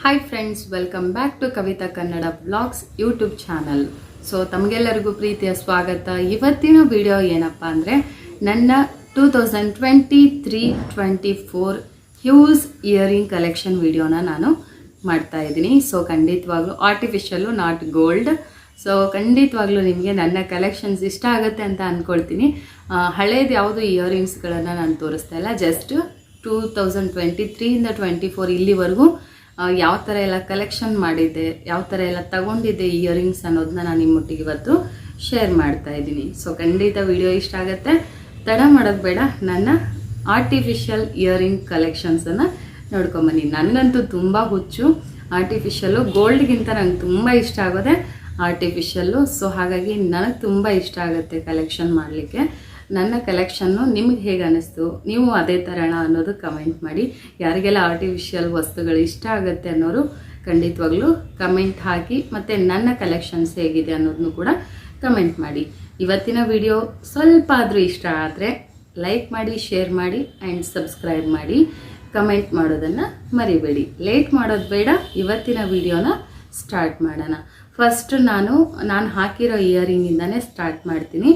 Hi friends, welcome back to Kavita Kannada blogs YouTube channel. So ತಮಗೆಲ್ಲರಿಗೂ ಪ್ರೀತಿಯ ಸ್ವಾಗತ. ಇವತ್ತಿನ ವಿಡಿಯೋ ಏನಪ್ಪ ಅಂದರೆ ನನ್ನ 2023-24 ಹ್ಯೂಸ್ ಇಯರಿಂಗ್ ಕಲೆಕ್ಷನ್ ವಿಡಿಯೋನ ನಾನು ಮಾಡ್ತಾ ಇದ್ದೀನಿ. ಸೊ ಖಂಡಿತವಾಗ್ಲೂ ಆರ್ಟಿಫಿಷಿಯಲ್ಲು, ನಾಟ್ ಗೋಲ್ಡ್. ಸೊ ಖಂಡಿತವಾಗ್ಲೂ ನಿಮಗೆ ನನ್ನ ಕಲೆಕ್ಷನ್ಸ್ ಇಷ್ಟ ಆಗುತ್ತೆ ಅಂತ ಅಂದ್ಕೊಳ್ತೀನಿ. ಹಳೇದು ಯಾವುದು ಇಯರಿಂಗ್ಸ್ಗಳನ್ನು ನಾನು ತೋರಿಸ್ತಾ ಇಲ್ಲ, ಜಸ್ಟ್ 2023ಇಂದ 24 ಇಲ್ಲಿವರೆಗೂ ಯಾವ ಥರ ಎಲ್ಲ ಕಲೆಕ್ಷನ್ ಮಾಡಿದ್ದೆ, ಯಾವ ಥರ ಎಲ್ಲ ತಗೊಂಡಿದ್ದೆ ಇಯರಿಂಗ್ಸ್ ಅನ್ನೋದನ್ನ ನಾನು ನಿಮ್ಮೊಟ್ಟಿಗೆ ಇವತ್ತು ಶೇರ್ ಮಾಡ್ತಾ ಇದ್ದೀನಿ. ಸೊ ಖಂಡಿತ ವಿಡಿಯೋ ಇಷ್ಟ ಆಗುತ್ತೆ, ತಡ ಮಾಡೋದು ಬೇಡ. ನನ್ನ ಆರ್ಟಿಫಿಷಿಯಲ್ ಇಯರಿಂಗ್ ಕಲೆಕ್ಷನ್ಸನ್ನು ನೋಡ್ಕೊಂಬನ್ನಿ. ನನಗಂತೂ ತುಂಬ ಹುಚ್ಚು ಆರ್ಟಿಫಿಷಿಯಲ್ಲು. ಗೋಲ್ಡ್ಗಿಂತ ನಂಗೆ ತುಂಬ ಇಷ್ಟ ಆಗೋದೆ ಆರ್ಟಿಫಿಷಿಯಲ್ಲು. ಸೊ ಹಾಗಾಗಿ ನನಗೆ ತುಂಬ ಇಷ್ಟ ಆಗುತ್ತೆ ಕಲೆಕ್ಷನ್ ಮಾಡಲಿಕ್ಕೆ. ನನ್ನ ಕಲೆಕ್ಷನ್ನು ನಿಮಗೆ ಹೇಗೆ ಅನ್ನಿಸ್ತು, ನೀವು ಅದೇ ಥರಣ ಅನ್ನೋದು ಕಮೆಂಟ್ ಮಾಡಿ. ಯಾರಿಗೆಲ್ಲ ಆರ್ಟಿಫಿಷಿಯಲ್ ವಸ್ತುಗಳು ಇಷ್ಟ ಆಗುತ್ತೆ ಅನ್ನೋರು ಖಂಡಿತವಾಗ್ಲೂ ಕಮೆಂಟ್ ಹಾಕಿ, ಮತ್ತು ನನ್ನ ಕಲೆಕ್ಷನ್ಸ್ ಹೇಗಿದೆ ಅನ್ನೋದನ್ನು ಕೂಡ ಕಮೆಂಟ್ ಮಾಡಿ. ಇವತ್ತಿನ ವಿಡಿಯೋ ಸ್ವಲ್ಪ ಆದರೂ ಇಷ್ಟ ಆದರೆ ಲೈಕ್ ಮಾಡಿ, ಶೇರ್ ಮಾಡಿ ಆ್ಯಂಡ್ ಸಬ್ಸ್ಕ್ರೈಬ್ ಮಾಡಿ. ಕಮೆಂಟ್ ಮಾಡೋದನ್ನು ಮರಿಬೇಡಿ. ಲೇಟ್ ಮಾಡೋದು ಬೇಡ, ಇವತ್ತಿನ ವಿಡಿಯೋನ ಸ್ಟಾರ್ಟ್ ಮಾಡೋಣ. ಫಸ್ಟ್ ನಾನು ಹಾಕಿರೋ ಇಯರಿಂಗಿಂದನೇ ಸ್ಟಾರ್ಟ್ ಮಾಡ್ತೀನಿ.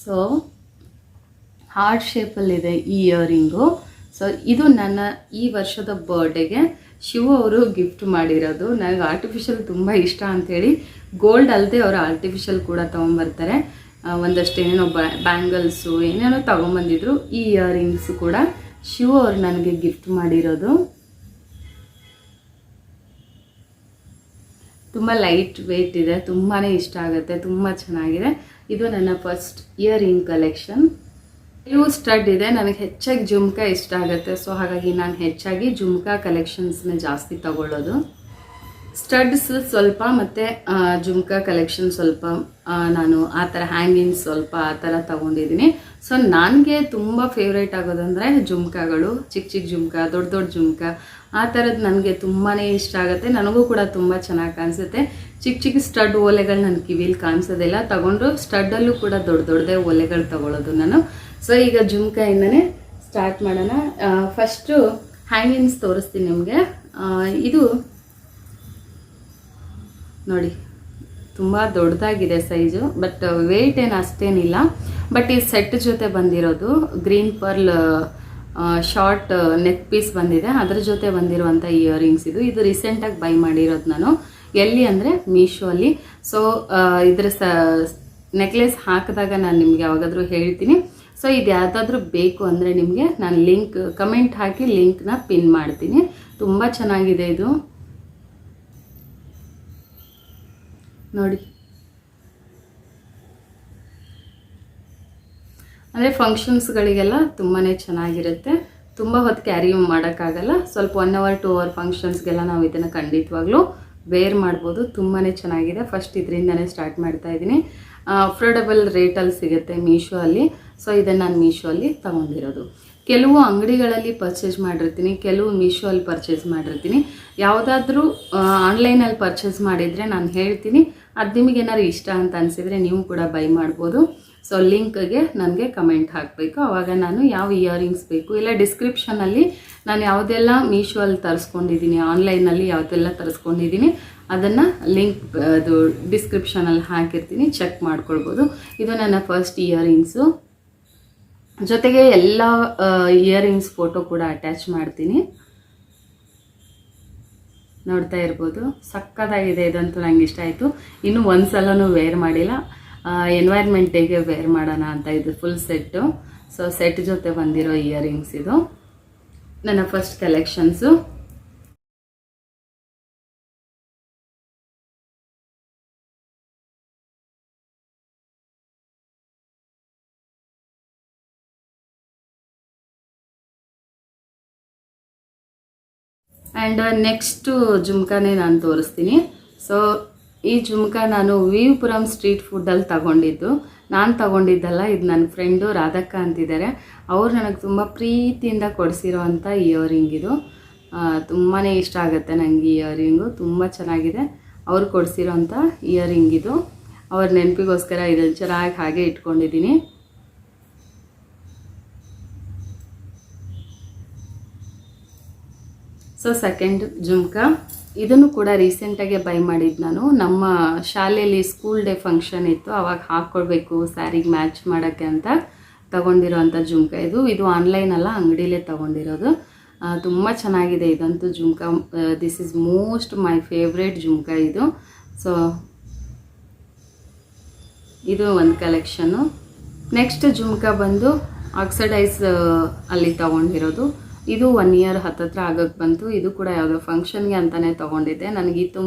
ಸೊ ಹಾರ್ಟ್ ಶೇಪಲ್ಲಿದೆ ಈ ಇಯರಿಂಗು. ಸೊ ಇದು ನನ್ನ ಈ ವರ್ಷದ ಬರ್ಡೇಗೆ ಶಿವು ಅವರು ಗಿಫ್ಟ್ ಮಾಡಿರೋದು. ನನಗೆ ಆರ್ಟಿಫಿಷಿಯಲ್ ತುಂಬ ಇಷ್ಟ ಅಂಥೇಳಿ ಗೋಲ್ಡ್ ಅಲ್ಲದೆ ಅವರು ಆರ್ಟಿಫಿಷಿಯಲ್ ಕೂಡ ತೊಗೊಂಬರ್ತಾರೆ. ಒಂದಷ್ಟು ಏನೇನೋ ಬ್ಯಾಂಗಲ್ಸು ಏನೇನೋ ತೊಗೊಂಬಂದಿದ್ರು. ಈ ಇಯರಿಂಗ್ಸು ಕೂಡ ಶಿವು ಅವರು ನನಗೆ ಗಿಫ್ಟ್ ಮಾಡಿರೋದು. ತುಂಬ ಲೈಟ್ ವೆಯ್ಟ್ ಇದೆ, ತುಂಬಾ ಇಷ್ಟ ಆಗುತ್ತೆ, ತುಂಬ ಚೆನ್ನಾಗಿದೆ. ಇದು ನನ್ನ ಫಸ್ಟ್ ಇಯರಿಂಗ್ ಕಲೆಕ್ಷನ್. ಇವು ಸ್ಟಡ್ ಇದೆ. ನನಗೆ ಹೆಚ್ಚಾಗಿ ಜುಮ್ಕಾ ಇಷ್ಟ ಆಗುತ್ತೆ. ಸೊ ಹಾಗಾಗಿ ನಾನು ಹೆಚ್ಚಾಗಿ ಜುಮ್ಕಾ ಕಲೆಕ್ಷನ್ಸ್ನ ಜಾಸ್ತಿ ತಗೊಳ್ಳೋದು. ಸ್ಟಡ್ಸ್ ಸ್ವಲ್ಪ ಮತ್ತು ಜುಮ್ಕಾ ಕಲೆಕ್ಷನ್ ಸ್ವಲ್ಪ ನಾನು ಆ ಥರ ಹ್ಯಾಂಗಿಂಗ್ಸ್ ಸ್ವಲ್ಪ ಆ ಥರ ತೊಗೊಂಡಿದ್ದೀನಿ. ಸೊ ನನಗೆ ತುಂಬ ಫೇವ್ರೇಟ್ ಆಗೋದಂದರೆ ಜುಮ್ಕಾಗಳು, ಚಿಕ್ಕ ಚಿಕ್ಕ ಜುಮ್ಕಾ, ದೊಡ್ಡ ದೊಡ್ಡ ಜುಮ್ಕಾ, ಆ ಥರದ್ದು ನನಗೆ ತುಂಬಾ ಇಷ್ಟ ಆಗುತ್ತೆ. ನನಗೂ ಕೂಡ ತುಂಬ ಚೆನ್ನಾಗಿ ಕಾಣಿಸುತ್ತೆ. ಚಿಕ್ಕ ಚಿಕ್ಕ ಸ್ಟಡ್ ಓಲೆಗಳು ನನ್ನ ಕಿವಿಲಿ ಕಾಣಿಸೋದಿಲ್ಲ. ತಗೊಂಡ್ರು ಸ್ಟಡ್ಡಲ್ಲೂ ಕೂಡ ದೊಡ್ಡ ದೊಡ್ಡದೇ ಓಲೆಗಳು ತಗೊಳ್ಳೋದು ನಾನು. ಸೊ ಈಗ ಜುಮ್ಕಾಯಿಂದನೇ ಸ್ಟಾರ್ಟ್ ಮಾಡೋಣ. ಫಸ್ಟು ಹ್ಯಾಂಗಿಂಗ್ಸ್ ತೋರಿಸ್ತೀನಿ ನಿಮಗೆ. ಇದು ನೋಡಿ, ತುಂಬ ದೊಡ್ಡದಾಗಿದೆ ಸೈಜು, ಬಟ್ ವೆಯ್ಟ್ ಏನು ಅಷ್ಟೇನಿಲ್ಲ. ಬಟ್ ಈ ಸೆಟ್ ಜೊತೆ ಬಂದಿರೋದು green pearl short neck piece ಬಂದಿದೆ, ಅದರ ಜೊತೆ ಬಂದಿರುವಂಥ ಇಯರಿಂಗ್ಸ್ ಇದು ರೀಸೆಂಟಾಗಿ ಬೈ ಮಾಡಿರೋದು ನಾನು. ಎಲ್ಲಿ ಅಂದರೆ ಮೀಶೋ ಅಲ್ಲಿ. ಸೊ ಇದರ ನೆಕ್ಲೆಸ್ ಹಾಕಿದಾಗ ನಾನು ನಿಮಗೆ ಯಾವಾಗಾದರೂ ಹೇಳ್ತೀನಿ. ಸೊ ಇದು ಯಾವುದಾದ್ರೂ ಬೇಕು ಅಂದರೆ ನಿಮಗೆ ನಾನು ಲಿಂಕ್ ಕಮೆಂಟ್ ಹಾಕಿ ಲಿಂಕ್ನ ಪಿನ್ ಮಾಡ್ತೀನಿ. ತುಂಬ ಚೆನ್ನಾಗಿದೆ ಇದು ನೋಡಿ. ಅಂದರೆ ಫಂಕ್ಷನ್ಸ್ಗಳಿಗೆಲ್ಲ ತುಂಬಾ ಚೆನ್ನಾಗಿರುತ್ತೆ. ತುಂಬ ಹೊತ್ತು ಕ್ಯಾರಿ ಮಾಡೋಕ್ಕಾಗಲ್ಲ. ಸ್ವಲ್ಪ 1 hour 2 hour ಫಂಕ್ಷನ್ಸ್ಗೆಲ್ಲ ನಾವು ಇದನ್ನು ಖಂಡಿತವಾಗ್ಲೂ ವೇರ್ ಮಾಡ್ಬೋದು. ತುಂಬಾ ಚೆನ್ನಾಗಿದೆ. ಫಸ್ಟ್ ಇದರಿಂದನೇ ಸ್ಟಾರ್ಟ್ ಮಾಡ್ತಾ ಇದ್ದೀನಿ. ಅಫೋರ್ಡಬಲ್ ರೇಟಲ್ಲಿ ಸಿಗುತ್ತೆ ಮೀಶೋ ಅಲ್ಲಿ. ಸೊ ಇದನ್ನು ನಾನು ಮೀಶೋ ಅಲ್ಲಿ ತೊಗೊಂಡಿರೋದು. ಕೆಲವು ಅಂಗಡಿಗಳಲ್ಲಿ ಪರ್ಚೇಸ್ ಮಾಡಿರ್ತೀನಿ, ಕೆಲವು ಮೀಶೋ ಅಲ್ಲಿ ಪರ್ಚೇಸ್ ಮಾಡಿರ್ತೀನಿ. ಯಾವುದಾದ್ರೂ ಆನ್ಲೈನಲ್ಲಿ ಪರ್ಚೇಸ್ ಮಾಡಿದರೆ ನಾನು ಹೇಳ್ತೀನಿ. ಅದು ನಿಮಗೆ ಏನಾದ್ರು ಇಷ್ಟ ಅಂತ ಅನಿಸಿದರೆ ನೀವು ಕೂಡ ಬೈ ಮಾಡ್ಬೋದು. ಸೊ ಲಿಂಕ್ಗೆ ನನಗೆ ಕಮೆಂಟ್ ಹಾಕಬೇಕು, ಆವಾಗ ನಾನು ಯಾವ ಇಯರಿಂಗ್ಸ್ ಬೇಕು, ಇಲ್ಲ ಡಿಸ್ಕ್ರಿಪ್ಷನಲ್ಲಿ ನಾನು ಯಾವುದೆಲ್ಲ ಮೀಶೋ ಅಲ್ಲಿ ತರಿಸ್ಕೊಂಡಿದ್ದೀನಿ, ಆನ್ಲೈನಲ್ಲಿ ಯಾವುದೆಲ್ಲ ತರಿಸ್ಕೊಂಡಿದ್ದೀನಿ ಅದನ್ನು ಲಿಂಕ್ ಅದು ಡಿಸ್ಕ್ರಿಪ್ಷನಲ್ಲಿ ಹಾಕಿರ್ತೀನಿ, ಚೆಕ್ ಮಾಡ್ಕೊಳ್ಬೋದು. ಇದು ನನ್ನ ಫಸ್ಟ್ ಇಯರಿಂಗ್ಸು. ಜೊತೆಗೆ ಎಲ್ಲ ಇಯರಿಂಗ್ಸ್ ಫೋಟೋ ಕೂಡ ಅಟ್ಯಾಚ್ ಮಾಡ್ತೀನಿ. ನೋಡ್ತಾ ಇರ್ಬೋದು, ಸಕ್ಕತ್ತಾಗಿದೆ. ಇದಂತೂ ನಂಗೆ ಇಷ್ಟ ಆಯಿತು. ಇನ್ನೂ ಒಂದು ಸಲನೂ ವೇರ್ ಮಾಡಿಲ್ಲ. ಎನ್ವೈರ್ಮೆಂಟ್ ಡೇಗೆ ವೇರ್ ಮಾಡೋಣ ಅಂತ. ಇದು ಫುಲ್ ಸೆಟ್ಟು. ಸೊ ಸೆಟ್ ಜೊತೆ ಬಂದಿರೋ ಇಯರಿಂಗ್ಸ್ ಇದು ನನ್ನ ಫಸ್ಟ್ ಕಲೆಕ್ಷನ್ಸು. ಆ್ಯಂಡ್ ನೆಕ್ಸ್ಟು ಜುಮ್ಕಾನೇ ನಾನು ತೋರಿಸ್ತೀನಿ. ಸೊ ಈ ಜುಮ್ಕಾ ನಾನು ವಿವಿಪುರಂ ಸ್ಟ್ರೀಟ್ ಫುಡ್ಡಲ್ಲಿ ತಗೊಂಡಿದ್ದು. ನಾನು ತಗೊಂಡಿದ್ದಲ್ಲ, ಇದು ನನ್ನ ಫ್ರೆಂಡು ರಾಧಕ್ಕ ಅಂತಿದ್ದಾರೆ. ಅವ್ರು ನನಗೆ ತುಂಬ ಪ್ರೀತಿಯಿಂದ ಕೊಡಿಸಿರೋ ಅಂಥ ಇಯರಿಂಗ್ ಇದು. ತುಂಬಾ ಇಷ್ಟ ಆಗುತ್ತೆ ನನಗೆ ಇಯರಿಂಗು, ತುಂಬ ಚೆನ್ನಾಗಿದೆ. ಅವ್ರು ಕೊಡಿಸಿರೋ ಅಂಥ ಇಯರಿಂಗ್ ಇದು. ಅವ್ರ ನೆನಪಿಗೋಸ್ಕರ ಇದನ್ನು ಚೆನ್ನಾಗಿ ಹಾಗೆ ಇಟ್ಕೊಂಡಿದ್ದೀನಿ. ಸೊ ಸೆಕೆಂಡ್ ಜುಮ್ಕಾ ಇದನ್ನು ಕೂಡ ರೀಸೆಂಟಾಗೆ ಬೈ ಮಾಡಿದ್ದು ನಾನು. ನಮ್ಮ ಶಾಲೆಯಲ್ಲಿ ಸ್ಕೂಲ್ ಡೇ ಫಂಕ್ಷನ್ ಇತ್ತು, ಅವಾಗ ಹಾಕ್ಕೊಳ್ಬೇಕು ಸ್ಯಾರಿಗೆ ಮ್ಯಾಚ್ ಮಾಡೋಕ್ಕೆ ಅಂತ ತೊಗೊಂಡಿರೋವಂಥ ಜುಮ್ಕ ಇದು ಆನ್ಲೈನ್ ಅಲ್ಲ, ಅಂಗಡಿಲೇ ತೊಗೊಂಡಿರೋದು. ತುಂಬ ಚೆನ್ನಾಗಿದೆ ಇದಂತೂ jhumka. This is most my favourite jhumka ಇದು. ಸೊ ಇದು ಒಂದು ಕಲೆಕ್ಷನ್ನು. ನೆಕ್ಸ್ಟ್ ಜುಮ್ಕ ಬಂದು ಆಕ್ಸಿಡೈಸ್ ಅಲ್ಲಿ ತೊಗೊಂಡಿರೋದು. ಇದು 1 ಇಯರ್ ಹತ್ತತ್ರ ಆಗೋಕ್ಕೆ ಬಂತು. ಇದು ಕೂಡ ಯಾವುದೋ ಫಂಕ್ಷನ್ಗೆ ಅಂತಲೇ ತೊಗೊಂಡಿದ್ದೆ. ನನಗೆ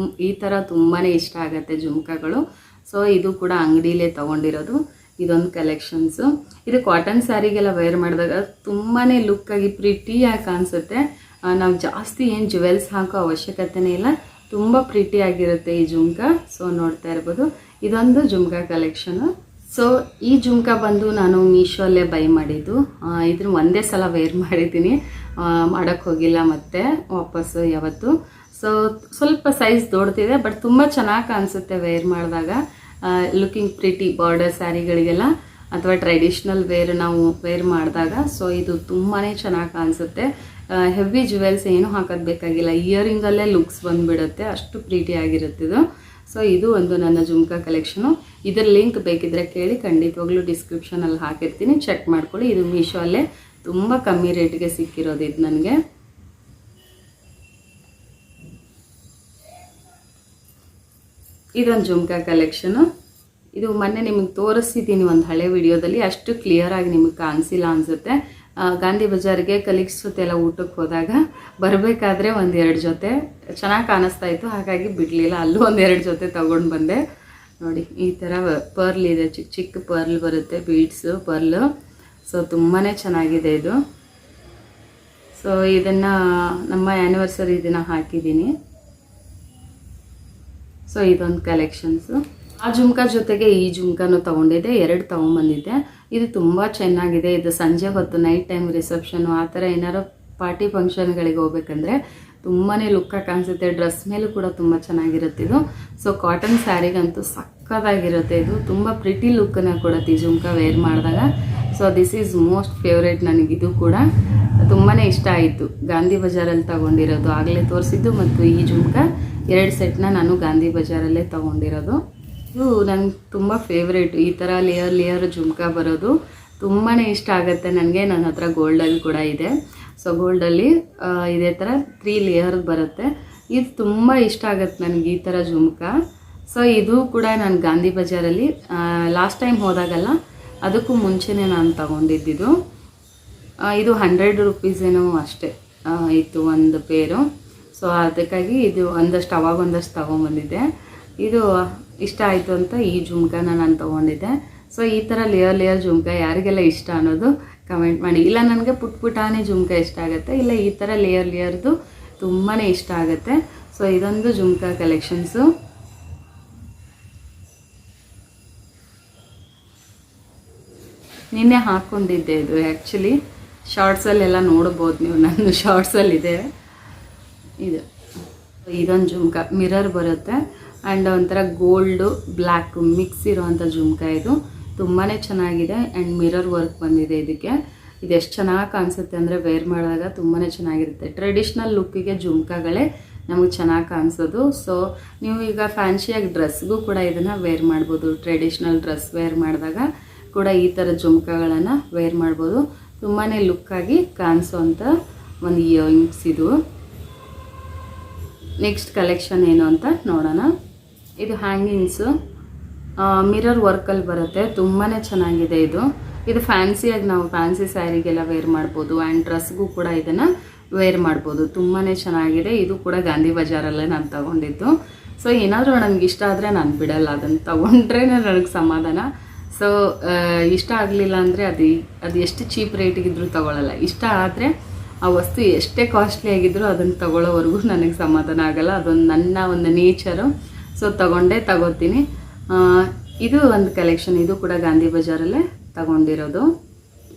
ಈ ಥರ ತುಂಬಾ ಇಷ್ಟ ಆಗುತ್ತೆ ಜುಮ್ಕಗಳು. ಸೊ ಇದು ಕೂಡ ಅಂಗಡಿಲೇ ತೊಗೊಂಡಿರೋದು. ಇದೊಂದು ಕಲೆಕ್ಷನ್ಸು. ಇದು ಕಾಟನ್ ಸ್ಯಾರಿಗೆಲ್ಲ ವೇರ್ ಮಾಡಿದಾಗ ತುಂಬಾ ಲುಕ್ಕಾಗಿ ಪ್ರಿಟಿಯಾಗಿ ಕಾಣಿಸುತ್ತೆ. ನಾವು ಜಾಸ್ತಿ ಏನು ಜುವೆಲ್ಸ್ ಹಾಕೋ ಅವಶ್ಯಕತೆನೇ ಇಲ್ಲ, ತುಂಬ ಪ್ರಿಟಿಯಾಗಿರುತ್ತೆ ಈ ಜುಮ್ಕ. ಸೊ ನೋಡ್ತಾ ಇರ್ಬೋದು, ಇದೊಂದು ಜುಮ್ಕ ಕಲೆಕ್ಷನು. ಸೊ ಈ ಜುಮ್ಕ ಬಂದು ನಾನು ಮೀಶೋಲ್ಲೇ ಬೈ ಮಾಡಿದ್ದು. ಇದನ್ನು ಒಂದೇ ಸಲ ವೇರ್ ಮಾಡಿದ್ದೀನಿ, ಮಾಡೋಕ್ಕೆ ಹೋಗಿಲ್ಲ ಮತ್ತೆ ವಾಪಸ್ಸು ಯಾವತ್ತು. ಸೊ ಸ್ವಲ್ಪ ಸೈಜ್ ದೊಡ್ಡದಿದೆ, ಬಟ್ ತುಂಬ ಚೆನ್ನಾಗಿ ಕಾಣಿಸುತ್ತೆ ವೇರ್ ಮಾಡಿದಾಗ. ಲುಕಿಂಗ್ ಪ್ರಿಟಿ ಬಾರ್ಡರ್ ಸ್ಯಾರಿಗಳಿಗೆಲ್ಲ ಅಥವಾ ಟ್ರೆಡಿಷ್ನಲ್ ನಾವು ವೇರ್ ಮಾಡಿದಾಗ ಸೊ ಇದು ತುಂಬಾ ಚೆನ್ನಾಗಿ ಕಾಣಿಸುತ್ತೆ. ಹೆವಿ ಜುವೆಲ್ಸ್ ಏನೂ ಹಾಕೋದು ಬೇಕಾಗಿಲ್ಲ, ಇಯರಿಂಗಲ್ಲೇ ಲುಕ್ಸ್ ಬಂದುಬಿಡುತ್ತೆ, ಅಷ್ಟು ಪ್ರೀಟಿಯಾಗಿರುತ್ತೆ ಇದು. ಸೊ ಇದು ಒಂದು ನನ್ನ ಜುಮ್ಕ ಕಲೆಕ್ಷನು. ಇದರ ಲಿಂಕ್ ಬೇಕಿದ್ರೆ ಕೇಳಿ, ಖಂಡಿತವಾಗ್ಲೂ ಡಿಸ್ಕ್ರಿಪ್ಷನಲ್ಲಿ ಹಾಕಿರ್ತೀನಿ, ಚೆಕ್ ಮಾಡ್ಕೊಳ್ಳಿ. ಇದು ಮೀಶೋಲ್ಲೇ ತುಂಬ ಕಮ್ಮಿ ರೇಟ್ಗೆ ಸಿಕ್ಕಿರೋದು ಇದು ನನಗೆ. ಇದೊಂದು ಜುಮ್ಕ ಕಲೆಕ್ಷನು. ಇದು ಮೊನ್ನೆ ನಿಮಗೆ ತೋರಿಸಿದ್ದೀನಿ ಒಂದು ಹಳೆ ವಿಡಿಯೋದಲ್ಲಿ, ಅಷ್ಟು ಕ್ಲಿಯರಾಗಿ ನಿಮಗೆ ಕಾಣಿಸಿಲ್ಲ ಅನಿಸುತ್ತೆ. ಗಾಂಧಿ ಬಜಾರ್ಗೆ ಕಲೀಗ್ಸ್ ಜೊತೆ ಎಲ್ಲ ಊಟಕ್ಕೆ ಹೋದಾಗ ಬರಬೇಕಾದ್ರೆ 1-2 ಜೊತೆ ಚೆನ್ನಾಗಿ ಕಾಣಿಸ್ತಾ ಇತ್ತು, ಹಾಗಾಗಿ ಬಿಡಲಿಲ್ಲ, ಅಲ್ಲೂ 1-2 ಜೊತೆ ತೊಗೊಂಡು ಬಂದೆ. ನೋಡಿ ಈ ಥರ ಪರ್ಲ್ ಇದೆ, ಚಿಕ್ಕ ಚಿಕ್ಕ ಪರ್ಲ್ ಬರುತ್ತೆ, ಬೀಡ್ಸು ಪರ್ಲು. ಸೊ ತುಂಬಾ ಚೆನ್ನಾಗಿದೆ ಇದು. ಸೊ ಇದನ್ನು ನಮ್ಮ ಆ್ಯನಿವರ್ಸರಿ ದಿನ ಹಾಕಿದ್ದೀನಿ. ಸೊ ಇದೊಂದು ಕಲೆಕ್ಷನ್ಸು. ಆ ಜುಮ್ಕ ಜೊತೆಗೆ ಈ ಜುಮ್ಕನೂ ತೊಗೊಂಡಿದ್ದೆ, 2 ತೊಗೊಂಬಂದಿದ್ದೆ. ಇದು ತುಂಬ ಚೆನ್ನಾಗಿದೆ. ಇದು ಸಂಜೆ ಹೊತ್ತು ನೈಟ್ ಟೈಮ್ ರಿಸೆಪ್ಷನು ಆ ಥರ ಏನಾರು ಪಾರ್ಟಿ ಫಂಕ್ಷನ್ಗಳಿಗೆ ಹೋಗ್ಬೇಕಂದ್ರೆ ತುಂಬಾ ಲುಕ್ಕಾಗಿ ಕಾಣಿಸುತ್ತೆ. ಡ್ರೆಸ್ ಮೇಲೂ ಕೂಡ ತುಂಬ ಚೆನ್ನಾಗಿರುತ್ತೆ ಇದು. ಸೊ ಕಾಟನ್ ಸ್ಯಾರಿಗಂತೂ ಸಕ್ಕತ್ತಾಗಿರುತ್ತೆ ಇದು, ತುಂಬ ಪ್ರಿಟಿ ಲುಕ್ಕನ್ನು ಕೊಡುತ್ತೆ ಈ ಜುಮ್ಕ ವೇರ್ ಮಾಡಿದಾಗ. So this is most favourite ನನಗಿದು ಕೂಡ ತುಂಬಾ ಇಷ್ಟ ಆಯಿತು. ಗಾಂಧಿ ಬಜಾರಲ್ಲಿ ತೊಗೊಂಡಿರೋದು, ಆಗಲೇ ತೋರಿಸಿದ್ದು, ಮತ್ತು ಈ ಜುಮ್ಕ 2 ಸೆಟ್ನ ನಾನು ಗಾಂಧಿ ಬಜಾರಲ್ಲೇ ತೊಗೊಂಡಿರೋದು. ಇದು ನಂಗೆ ತುಂಬ ಫೇವ್ರೇಟು. ಈ ಥರ ಲೇಯರ್ ಜುಮ್ಕ ಬರೋದು ತುಂಬಾ ಇಷ್ಟ ಆಗುತ್ತೆ ನನಗೆ. ನನ್ನ ಹತ್ರ ಗೋಲ್ಡಲ್ಲಿ ಕೂಡ ಇದೆ. ಸೊ ಗೋಲ್ಡಲ್ಲಿ ಇದೇ ಥರ 3 ಲೇಯರ್ ಬರುತ್ತೆ. ಇದು ತುಂಬ ಇಷ್ಟ ಆಗುತ್ತೆ ನನಗೆ ಈ ಥರ ಜುಮ್ಕ. ಸೊ ಇದು ಕೂಡ ನಾನು ಗಾಂಧಿ ಬಜಾರಲ್ಲಿ ಲಾಸ್ಟ್ ಟೈಮ್ ಹೋದಾಗಲ್ಲ, ಅದಕ್ಕೂ ಮುಂಚೆನೇ ನಾನು ತೊಗೊಂಡಿದ್ದು. ಇದು 100 ರುಪೀಸೇನೋ ಅಷ್ಟೇ ಇತ್ತು ಒಂದು ಪೇರು. ಸೊ ಅದಕ್ಕಾಗಿ ಇದು ಅವಾಗ ಒಂದಷ್ಟು ತೊಗೊಂಬಂದಿದ್ದೆ. ಇದು ಇಷ್ಟ ಆಯಿತು ಅಂತ ಈ ಜುಮ್ಕನ ನಾನು ತೊಗೊಂಡಿದ್ದೆ. ಸೊ ಈ ಥರ ಲೇಯರ್ ಜುಮ್ಕ ಯಾರಿಗೆಲ್ಲ ಇಷ್ಟ ಅನ್ನೋದು ಕಮೆಂಟ್ ಮಾಡಿ. ಇಲ್ಲ ನನಗೆ ಪುಟ್ಟಾನೇ ಜುಮ್ಕ ಇಷ್ಟ ಆಗುತ್ತೆ, ಇಲ್ಲ ಈ ಥರ ಲೇಯರ್ದು ತುಂಬಾ ಇಷ್ಟ ಆಗುತ್ತೆ. ಸೊ ಇದೊಂದು ಜುಮ್ಕ ಕಲೆಕ್ಷನ್ಸು. ನಿನ್ನೆ ಹಾಕ್ಕೊಂಡಿದ್ದೆ ಇದು. ಆ್ಯಕ್ಚುಲಿ ಶಾರ್ಟ್ಸಲ್ಲೆಲ್ಲ ನೋಡ್ಬೋದು ನೀವು, ನನ್ನ ಶಾರ್ಟ್ಸಲ್ಲಿದೆ ಇದು. ಇದೊಂದು ಜುಮ್ಕ ಮಿರರ್ ಬರುತ್ತೆ, ಆ್ಯಂಡ್ ಒಂಥರ ಗೋಲ್ಡು ಬ್ಲ್ಯಾಕ್ ಮಿಕ್ಸ್ ಇರೋವಂಥ ಜುಮ್ಕ ಇದು. ತುಂಬಾ ಚೆನ್ನಾಗಿದೆ, ಆ್ಯಂಡ್ ಮಿರರ್ ವರ್ಕ್ ಬಂದಿದೆ ಇದಕ್ಕೆ. ಇದು ಎಷ್ಟು ಚೆನ್ನಾಗಿ ಕಾಣಿಸುತ್ತೆ ಅಂದರೆ ವೇರ್ ಮಾಡಿದಾಗ ತುಂಬಾ ಚೆನ್ನಾಗಿರುತ್ತೆ. ಟ್ರೆಡಿಷ್ನಲ್ ಲುಕ್ಕಿಗೆ ಜುಮ್ಕಗಳೇ ನಮಗೆ ಚೆನ್ನಾಗಿ ಕಾಣಿಸೋದು. ಸೊ ನೀವು ಈಗ ಫ್ಯಾನ್ಸಿಯಾಗಿ ಡ್ರೆಸ್ಗೂ ಕೂಡ ಇದನ್ನು ವೇರ್ ಮಾಡ್ಬೋದು. ಟ್ರೆಡಿಷ್ನಲ್ ಡ್ರೆಸ್ ವೇರ್ ಮಾಡಿದಾಗ ಕೂಡ ಈ ಥರ ಜುಮ್ಕಗಳನ್ನು ವೇರ್ ಮಾಡ್ಬೋದು. ತುಂಬಾ ಲುಕ್ಕಾಗಿ ಕಾಣಿಸೋವಂಥ ಒಂದು ಇಯರಿಂಗ್ಸ್ ಇದು. ನೆಕ್ಸ್ಟ್ ಕಲೆಕ್ಷನ್ ಏನು ಅಂತ ನೋಡೋಣ. ಇದು ಹ್ಯಾಂಗಿಂಗ್ಸು ಮಿರರ್ ವರ್ಕಲ್ಲಿ ಬರುತ್ತೆ, ತುಂಬಾ ಚೆನ್ನಾಗಿದೆ ಇದು. ಇದು ಫ್ಯಾನ್ಸಿಯಾಗಿ ನಾವು ಫ್ಯಾನ್ಸಿ ಸ್ಯಾರಿಗೆಲ್ಲ ವೇರ್ ಮಾಡ್ಬೋದು, ಆ್ಯಂಡ್ ಡ್ರೆಸ್ಗೂ ಕೂಡ ಇದನ್ನು ವೇರ್ ಮಾಡ್ಬೋದು. ತುಂಬಾ ಚೆನ್ನಾಗಿದೆ. ಇದು ಕೂಡ ಗಾಂಧಿ ಬಜಾರಲ್ಲೇ ನಾನು ತೊಗೊಂಡಿದ್ದು. ಸೊ ಏನಾದರೂ ನನಗೆ ಇಷ್ಟ ಆದರೆ ನಾನು ಬಿಡಲ್ಲ, ಅದನ್ನು ತೊಗೊಂಡ್ರೆ ನನಗೆ ಸಮಾಧಾನ. ಸೊ ಇಷ್ಟ ಆಗಲಿಲ್ಲ ಅಂದರೆ ಅದು ಎಷ್ಟು ಚೀಪ್ ರೇಟಿಗಿದ್ರೂ ತೊಗೊಳ್ಳಲ್ಲ. ಇಷ್ಟ ಆದರೆ ಆ ವಸ್ತು ಎಷ್ಟೇ ಕಾಸ್ಟ್ಲಿ ಆಗಿದ್ದರೂ ಅದನ್ನು ತೊಗೊಳ್ಳೋವರೆಗೂ ನನಗೆ ಸಮಾಧಾನ ಆಗೋಲ್ಲ. ಅದೊಂದು ನನ್ನ ಒಂದು ನೇಚರು. ಸೊ ತಗೋತೀನಿ. ಇದು ಒಂದು ಕಲೆಕ್ಷನ್. ಇದು ಕೂಡ ಗಾಂಧಿ ಬಜಾರಲ್ಲೇ ತಗೊಂಡಿರೋದು.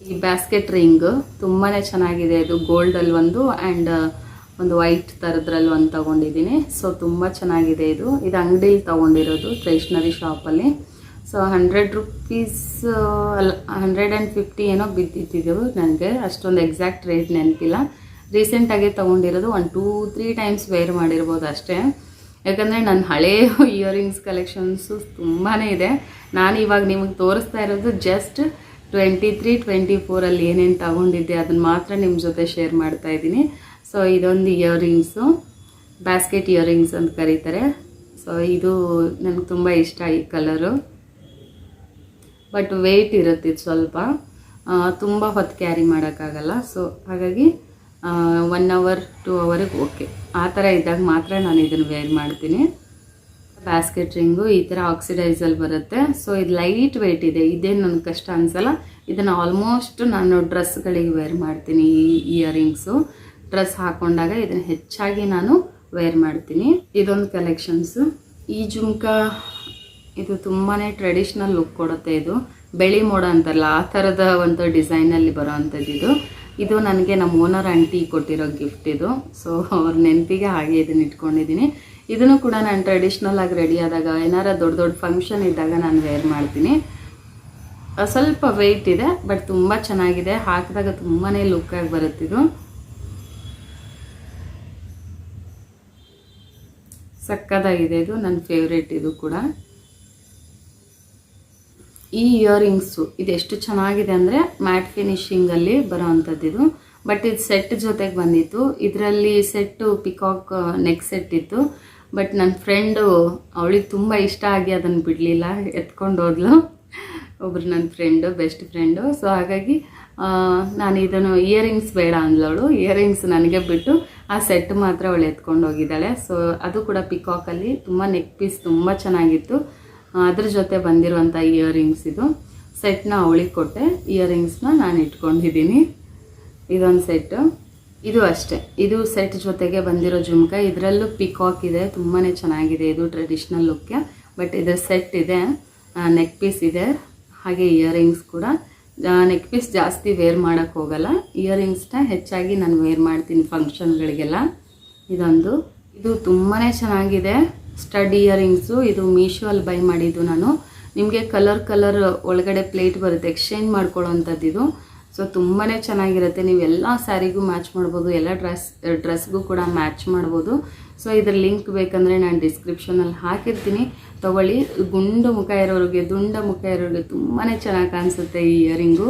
ಈ ಬ್ಯಾಸ್ಕೆಟ್ ರಿಂಗು ತುಂಬಾ ಚೆನ್ನಾಗಿದೆ. ಇದು ಗೋಲ್ಡಲ್ಲಿ ಒಂದು ಆ್ಯಂಡ್ ಒಂದು ವೈಟ್ ಥರದ್ರಲ್ಲಿ ಒಂದು ತೊಗೊಂಡಿದ್ದೀನಿ. ಸೊ ತುಂಬ ಚೆನ್ನಾಗಿದೆ ಇದು. ಅಂಗಡಿಲಿ ತೊಗೊಂಡಿರೋದು, ಸ್ಟೇಷ್ನರಿ ಶಾಪಲ್ಲಿ. ಸೊ 100 ರುಪೀಸ್ ಅಲ್ಲ 150 ಏನೋ ಬಿದ್ದಿದ್ದು ನನಗೆ, ಅಷ್ಟೊಂದು ಎಕ್ಸಾಕ್ಟ್ ರೇಟ್ ನೆನಪಿಲ್ಲ. ರೀಸೆಂಟಾಗಿ ತೊಗೊಂಡಿರೋದು 1-2-3 ಟೈಮ್ಸ್ ವೇರ್ ಮಾಡಿರ್ಬೋದು ಅಷ್ಟೇ. ಯಾಕಂದರೆ ನನ್ನ ಹಳೆಯ ಇಯರಿಂಗ್ಸ್ ಕಲೆಕ್ಷನ್ಸು ತುಂಬಾ ಇದೆ. ನಾನು ಇವಾಗ ನಿಮಗೆ ತೋರಿಸ್ತಾ ಇರೋದು ಜಸ್ಟ್ 23-24 ಏನೇನು ತಗೊಂಡಿದ್ದೆ ಅದನ್ನು ಮಾತ್ರ ನಿಮ್ಮ ಜೊತೆ ಶೇರ್ ಮಾಡ್ತಾ ಇದ್ದೀನಿ. ಸೊ ಇದೊಂದು ಇಯರಿಂಗ್ಸು, ಬ್ಯಾಸ್ಕೆಟ್ ಇಯರಿಂಗ್ಸ್ ಅಂತ ಕರೀತಾರೆ. ಸೊ ಇದು ನನಗೆ ತುಂಬ ಇಷ್ಟ ಈ ಕಲರು. ಬಟ್ ವೆಯ್ಟ್ ಇರುತ್ತೆ ಇದು ಸ್ವಲ್ಪ, ತುಂಬ ಹೊತ್ತು ಕ್ಯಾರಿ ಮಾಡೋಕ್ಕಾಗಲ್ಲ. ಸೊ ಹಾಗಾಗಿ 1 hour 2 hourಗೆ ಓಕೆ, ಆ ಥರ ಇದ್ದಾಗ ಮಾತ್ರ ನಾನು ಇದನ್ನು ವೇರ್ ಮಾಡ್ತೀನಿ. ಬ್ಯಾಸ್ಕೆಟ್ ರಿಂಗು ಈ ಥರ ಆಕ್ಸಿಡೈಸಲ್ಲಿ ಬರುತ್ತೆ. ಸೊ ಇದು ಲೈಟ್ ವೆಯ್ಟ್ ಇದೆ, ಇದೇನು ನನಗೆ ಕಷ್ಟ ಅನಿಸಲ್ಲ. ಇದನ್ನು ಆಲ್ಮೋಸ್ಟ್ ನಾನು ಡ್ರೆಸ್ಗಳಿಗೆ ವೇರ್ ಮಾಡ್ತೀನಿ. ಈ ಇಯರಿಂಗ್ಸು ಡ್ರೆಸ್ ಹಾಕ್ಕೊಂಡಾಗ ಇದನ್ನು ಹೆಚ್ಚಾಗಿ ನಾನು ವೇರ್ ಮಾಡ್ತೀನಿ. ಇದೊಂದು ಕಲೆಕ್ಷನ್ಸು. ಈ ಜುಮ್ಕ ಇದು ತುಂಬಾ ಟ್ರೆಡಿಷ್ನಲ್ ಲುಕ್ ಕೊಡುತ್ತೆ. ಇದು ಬೆಳಿ ಮೋಡ ಅಂತಾರಲ್ಲ ಆ ಥರದ ಒಂದು ಡಿಸೈನಲ್ಲಿ ಬರೋ ಅಂಥದ್ದು ಇದು ನನಗೆ ನಮ್ಮ ಓನರ್ ಆಂಟಿ ಕೊಟ್ಟಿರೋ ಗಿಫ್ಟ್ ಇದು. ಸೊ ಅವ್ರ ನೆನಪಿಗೆ ಹಾಗೆ ಇದನ್ನು ಇಟ್ಕೊಂಡಿದ್ದೀನಿ. ಇದನ್ನು ಕೂಡ ನಾನು ಟ್ರೆಡಿಷ್ನಲ್ ಆಗಿ ರೆಡಿ ಆದಾಗ ಏನಾರ ದೊಡ್ಡ ದೊಡ್ಡ ಫಂಕ್ಷನ್ ಇದ್ದಾಗ ನಾನು ವೇರ್ ಮಾಡ್ತೀನಿ. ಸ್ವಲ್ಪ ವೆಯ್ಟ್ ಇದೆ ಬಟ್ ತುಂಬ ಚೆನ್ನಾಗಿದೆ, ಹಾಕಿದಾಗ ತುಂಬಾ ಲುಕ್ಕಾಗಿ ಬರುತ್ತಿದ್ದು. ಸಕ್ಕದಾಗಿದೆ, ಇದು ನನ್ನ ಫೇವ್ರೇಟ್. ಇದು ಕೂಡ ಈ ಇಯರಿಂಗ್ಸು ಇದು ಎಷ್ಟು ಚೆನ್ನಾಗಿದೆ ಅಂದರೆ ಮ್ಯಾಟ್ ಫಿನಿಶಿಂಗಲ್ಲಿ ಬರೋ ಅಂಥದ್ದಿದು. ಬಟ್ ಇದು ಸೆಟ್ ಜೊತೆಗೆ ಬಂದಿತ್ತು. ಇದರಲ್ಲಿ ಸೆಟ್ಟು ಪಿಕಾಕ್ ನೆಕ್ ಸೆಟ್ ಇತ್ತು. ಬಟ್ ನನ್ನ ಫ್ರೆಂಡು ಅವಳಿಗೆ ತುಂಬ ಇಷ್ಟ ಆಗಿ ಅದನ್ನು ಬಿಡಲಿಲ್ಲ, ಎತ್ಕೊಂಡು ಹೋದ್ಲು. ಒಬ್ರು ನನ್ನ ಫ್ರೆಂಡು, ಬೆಸ್ಟ್ ಫ್ರೆಂಡು. ಸೊ ಹಾಗಾಗಿ ನಾನು ಇದನ್ನು ಇಯರಿಂಗ್ಸ್ ಬೇಡ ಅಂದ್ಲವಳು. ಇಯರಿಂಗ್ಸ್ ನನಗೆ ಬಿಟ್ಟು ಆ ಸೆಟ್ ಮಾತ್ರ ಅವಳು ಎತ್ಕೊಂಡು ಹೋಗಿದ್ದಾಳೆ. ಸೊ ಅದು ಕೂಡ ಪಿಕಾಕಲ್ಲಿ ತುಂಬ ನೆಕ್ ಪೀಸ್ ತುಂಬ ಚೆನ್ನಾಗಿತ್ತು. ಅದ್ರ ಜೊತೆ ಬಂದಿರುವಂಥ ಇಯರಿಂಗ್ಸ್ ಇದು. ಸೆಟ್ನ ಅವಳಿಗೆ ಕೊಟ್ಟೆ, ಇಯರಿಂಗ್ಸ್ನ ನಾನು ಇಟ್ಕೊಂಡಿದ್ದೀನಿ. ಇದೊಂದು ಸೆಟ್ಟು. ಇದು ಅಷ್ಟೇ, ಇದು ಸೆಟ್ ಜೊತೆಗೆ ಬಂದಿರೋ ಜುಮ್ಕ. ಇದರಲ್ಲೂ ಪಿಕಾಕ್ ಇದೆ, ತುಂಬಾ ಚೆನ್ನಾಗಿದೆ. ಇದು ಟ್ರೆಡಿಷ್ನಲ್ ಲುಕ್ಗೆ. ಬಟ್ ಇದರ ಸೆಟ್ ಇದೆ, ನೆಕ್ ಪೀಸ್ ಇದೆ, ಹಾಗೆ ಇಯರಿಂಗ್ಸ್ ಕೂಡ. ನೆಕ್ ಪೀಸ್ ಜಾಸ್ತಿ ವೇರ್ ಮಾಡೋಕ್ಕೆ ಹೋಗಲ್ಲ, ಇಯರಿಂಗ್ಸ್ನ ಹೆಚ್ಚಾಗಿ ನಾನು ವೇರ್ ಮಾಡ್ತೀನಿ ಫಂಕ್ಷನ್ಗಳಿಗೆಲ್ಲ. ಇದೊಂದು, ಇದು ತುಂಬಾ ಚೆನ್ನಾಗಿದೆ ಸ್ಟಡ್ ಇಯರಿಂಗ್ಸು. ಇದು ಮೀಶೋಲ್ಲಿ ಬೈ ಮಾಡಿದ್ದು ನಾನು. ನಿಮಗೆ ಕಲರ್ ಒಳಗಡೆ ಪ್ಲೇಟ್ ಬರುತ್ತೆ, ಎಕ್ಸ್ಚೇಂಜ್ ಮಾಡ್ಕೊಳ್ಳೋವಂಥದ್ದು ಇದು. ಸೊ ತುಂಬಾ ಚೆನ್ನಾಗಿರುತ್ತೆ. ನೀವು ಎಲ್ಲ ಸ್ಯಾರಿಗೂ ಮ್ಯಾಚ್ ಮಾಡ್ಬೋದು, ಎಲ್ಲ ಡ್ರೆಸ್ಗೂ ಕೂಡ ಮ್ಯಾಚ್ ಮಾಡ್ಬೋದು. ಸೊ ಇದ್ರ ಲಿಂಕ್ ಬೇಕಂದರೆ ನಾನು ಡಿಸ್ಕ್ರಿಪ್ಷನಲ್ಲಿ ಹಾಕಿರ್ತೀನಿ, ತೊಗೊಳ್ಳಿ. ಗುಂಡು ಮುಖ ಇರೋರಿಗೆ, ದುಂಡ ಮುಖ ಇರೋರಿಗೆ ತುಂಬಾ ಚೆನ್ನಾಗಿ ಕಾಣಿಸುತ್ತೆ ಈ ಇಯರಿಂಗು.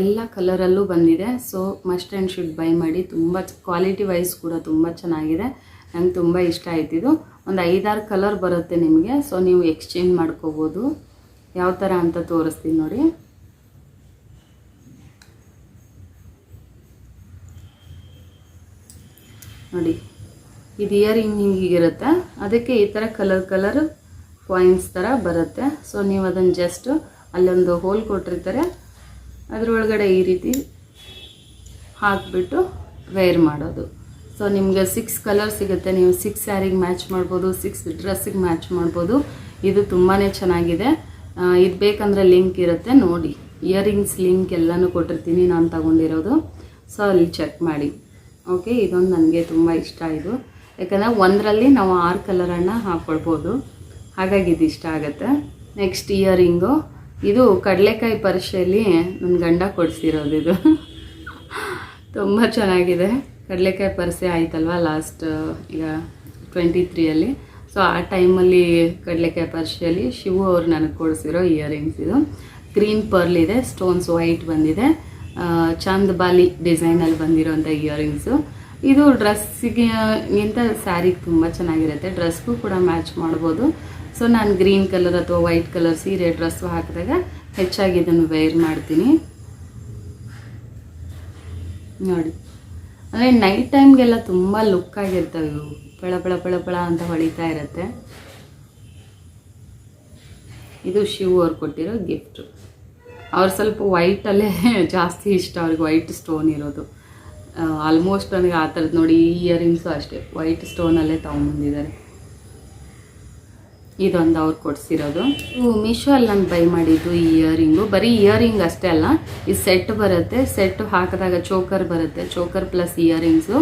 ಎಲ್ಲ ಕಲರಲ್ಲೂ ಬಂದಿದೆ. So must and should by ಮಾಡಿ. ತುಂಬ ಕ್ವಾಲಿಟಿ ವೈಸ್ ಕೂಡ ತುಂಬ ಚೆನ್ನಾಗಿದೆ, ನಂಗೆ ತುಂಬ ಇಷ್ಟ ಆಯ್ತಿದ್ದು. ಒಂದು 5-6 ಕಲರ್ ಬರುತ್ತೆ ನಿಮಗೆ. ಸೊ ನೀವು ಎಕ್ಸ್ಚೇಂಜ್ ಮಾಡ್ಕೋಬೋದು. ಯಾವ ಥರ ಅಂತ ತೋರಿಸ್ತೀನಿ ನೋಡಿ. ನೋಡಿ, ಇದು ಇಯರಿಂಗ್ ಹೀಗಿರುತ್ತೆ, ಅದಕ್ಕೆ ಈ ಥರ ಕಲರ್ ಕಾಯಿನ್ಸ್ ಥರ ಬರುತ್ತೆ. ಸೊ ನೀವು ಅದನ್ನು ಜಸ್ಟ್ ಅಲ್ಲೊಂದು ಹೋಲ್ ಕೊಟ್ಟಿರ್ತಾರೆ, ಅದರೊಳಗಡೆ ಈ ರೀತಿ ಹಾಕಿಬಿಟ್ಟು ವೇರ್ ಮಾಡೋದು. ಸೊ ನಿಮಗೆ 6 ಕಲರ್ ಸಿಗುತ್ತೆ, ನೀವು 6 ಸ್ಯಾರಿಗೆ ಮ್ಯಾಚ್ ಮಾಡ್ಬೋದು, 6 ಡ್ರೆಸ್ಸಿಗೆ ಮ್ಯಾಚ್ ಮಾಡ್ಬೋದು. ಇದು ತುಂಬಾ ಚೆನ್ನಾಗಿದೆ. ಇದು ಬೇಕಂದರೆ ಲಿಂಕ್ ಇರುತ್ತೆ ನೋಡಿ, ಇಯರಿಂಗ್ಸ್ ಲಿಂಕ್ ಎಲ್ಲನೂ ಕೊಟ್ಟಿರ್ತೀನಿ ನಾನು ತಗೊಂಡಿರೋದು. ಸೊ ಅಲ್ಲಿ ಚೆಕ್ ಮಾಡಿ. ಓಕೆ, ಇದೊಂದು ನನಗೆ ತುಂಬ ಇಷ್ಟ. ಇದು ಯಾಕಂದರೆ ಒಂದರಲ್ಲಿ ನಾವು 6 ಕಲರನ್ನು ಹಾಕ್ಕೊಳ್ಬೋದು, ಹಾಗಾಗಿ ಇದು ಇಷ್ಟ ಆಗುತ್ತೆ. ನೆಕ್ಸ್ಟ್ ಇಯರಿಂಗು, ಇದು ಕಡಲೆಕಾಯಿ ಪರಿಷೆಯಲ್ಲಿ ನನ್ನ ಗಂಡ ಕೊಡಿಸಿರೋದು. ಇದು ತುಂಬ ಚೆನ್ನಾಗಿದೆ. ಕಡಲೆಕಾಯಿ ಪರಿಷೆ ಆಯ್ತಲ್ವ ಲಾಸ್ಟ್ ಈಗ 23 ಸೊ ಆ ಟೈಮಲ್ಲಿ ಕಡಲೆಕಾಯಿ ಪರಿಷೆಯಲ್ಲಿ ಶಿವು ಅವ್ರು ನನಗೆ ಕೊಡಿಸಿರೋ ಇಯರಿಂಗ್ಸ್. ಇದು ಗ್ರೀನ್ ಪರ್ಲ್ ಇದೆ, ಸ್ಟೋನ್ಸ್ ವೈಟ್ ಬಂದಿದೆ, ಚಾಂದಬಾಲಿ ಡಿಸೈನಲ್ಲಿ ಬಂದಿರೋಂಥ ಇಯರಿಂಗ್ಸು. ಇದು ಡ್ರೆಸ್ಸಿಗಿಂತ ಸ್ಯಾರಿಗೆ ತುಂಬ ಚೆನ್ನಾಗಿರುತ್ತೆ, ಡ್ರೆಸ್ಗೂ ಕೂಡ ಮ್ಯಾಚ್ ಮಾಡ್ಬೋದು. ಸೊ ನಾನು ಗ್ರೀನ್ ಕಲರ್ ಅಥವಾ ವೈಟ್ ಕಲರ್ ಸೀರೆ ಡ್ರೆಸ್ಸು ಹಾಕಿದಾಗ ಹೆಚ್ಚಾಗಿ ಇದನ್ನು ವೇರ್ ಮಾಡ್ತೀನಿ ನೋಡಿ. ಅಂದರೆ ನೈಟ್ ಟೈಮ್ಗೆಲ್ಲ ತುಂಬ ಲುಕ್ಕಾಗಿರ್ತವೆ ಇವು, ಪಳ ಅಂತ ಹೊಳಿತಾ ಇರುತ್ತೆ. ಇದು ಶಿವು ಅವ್ರು ಕೊಟ್ಟಿರೋ ಗಿಫ್ಟು. ಅವ್ರು ಸ್ವಲ್ಪ ವೈಟಲ್ಲೇ ಜಾಸ್ತಿ ಇಷ್ಟ, ಅವ್ರಿಗೆ ವೈಟ್ ಸ್ಟೋನ್ ಇರೋದು. ಆಲ್ಮೋಸ್ಟ್ ನನಗೆ ಆ ಥರದ್ದು ನೋಡಿ. ಈ ಇಯರಿಂಗ್ಸು ಅಷ್ಟೇ ವೈಟ್ ಸ್ಟೋನಲ್ಲೇ ತೊಗೊಂಬಂದಿದ್ದಾರೆ. ಇದೊಂದು ಅವ್ರು ಕೊಡಿಸಿರೋದು. ಮೀಶೋ ಅಲ್ಲಿ ನಾನು ಬೈ ಮಾಡಿದ್ದು ಈ ಇಯರಿಂಗು. ಬರೀ ಇಯರಿಂಗ್ ಅಷ್ಟೇ ಅಲ್ಲ, ಈ ಸೆಟ್ ಬರುತ್ತೆ, ಸೆಟ್ ಹಾಕಿದಾಗ ಚೋಕರ್ ಬರುತ್ತೆ, ಚೋಕರ್ ಪ್ಲಸ್ ಇಯರಿಂಗ್ಸು.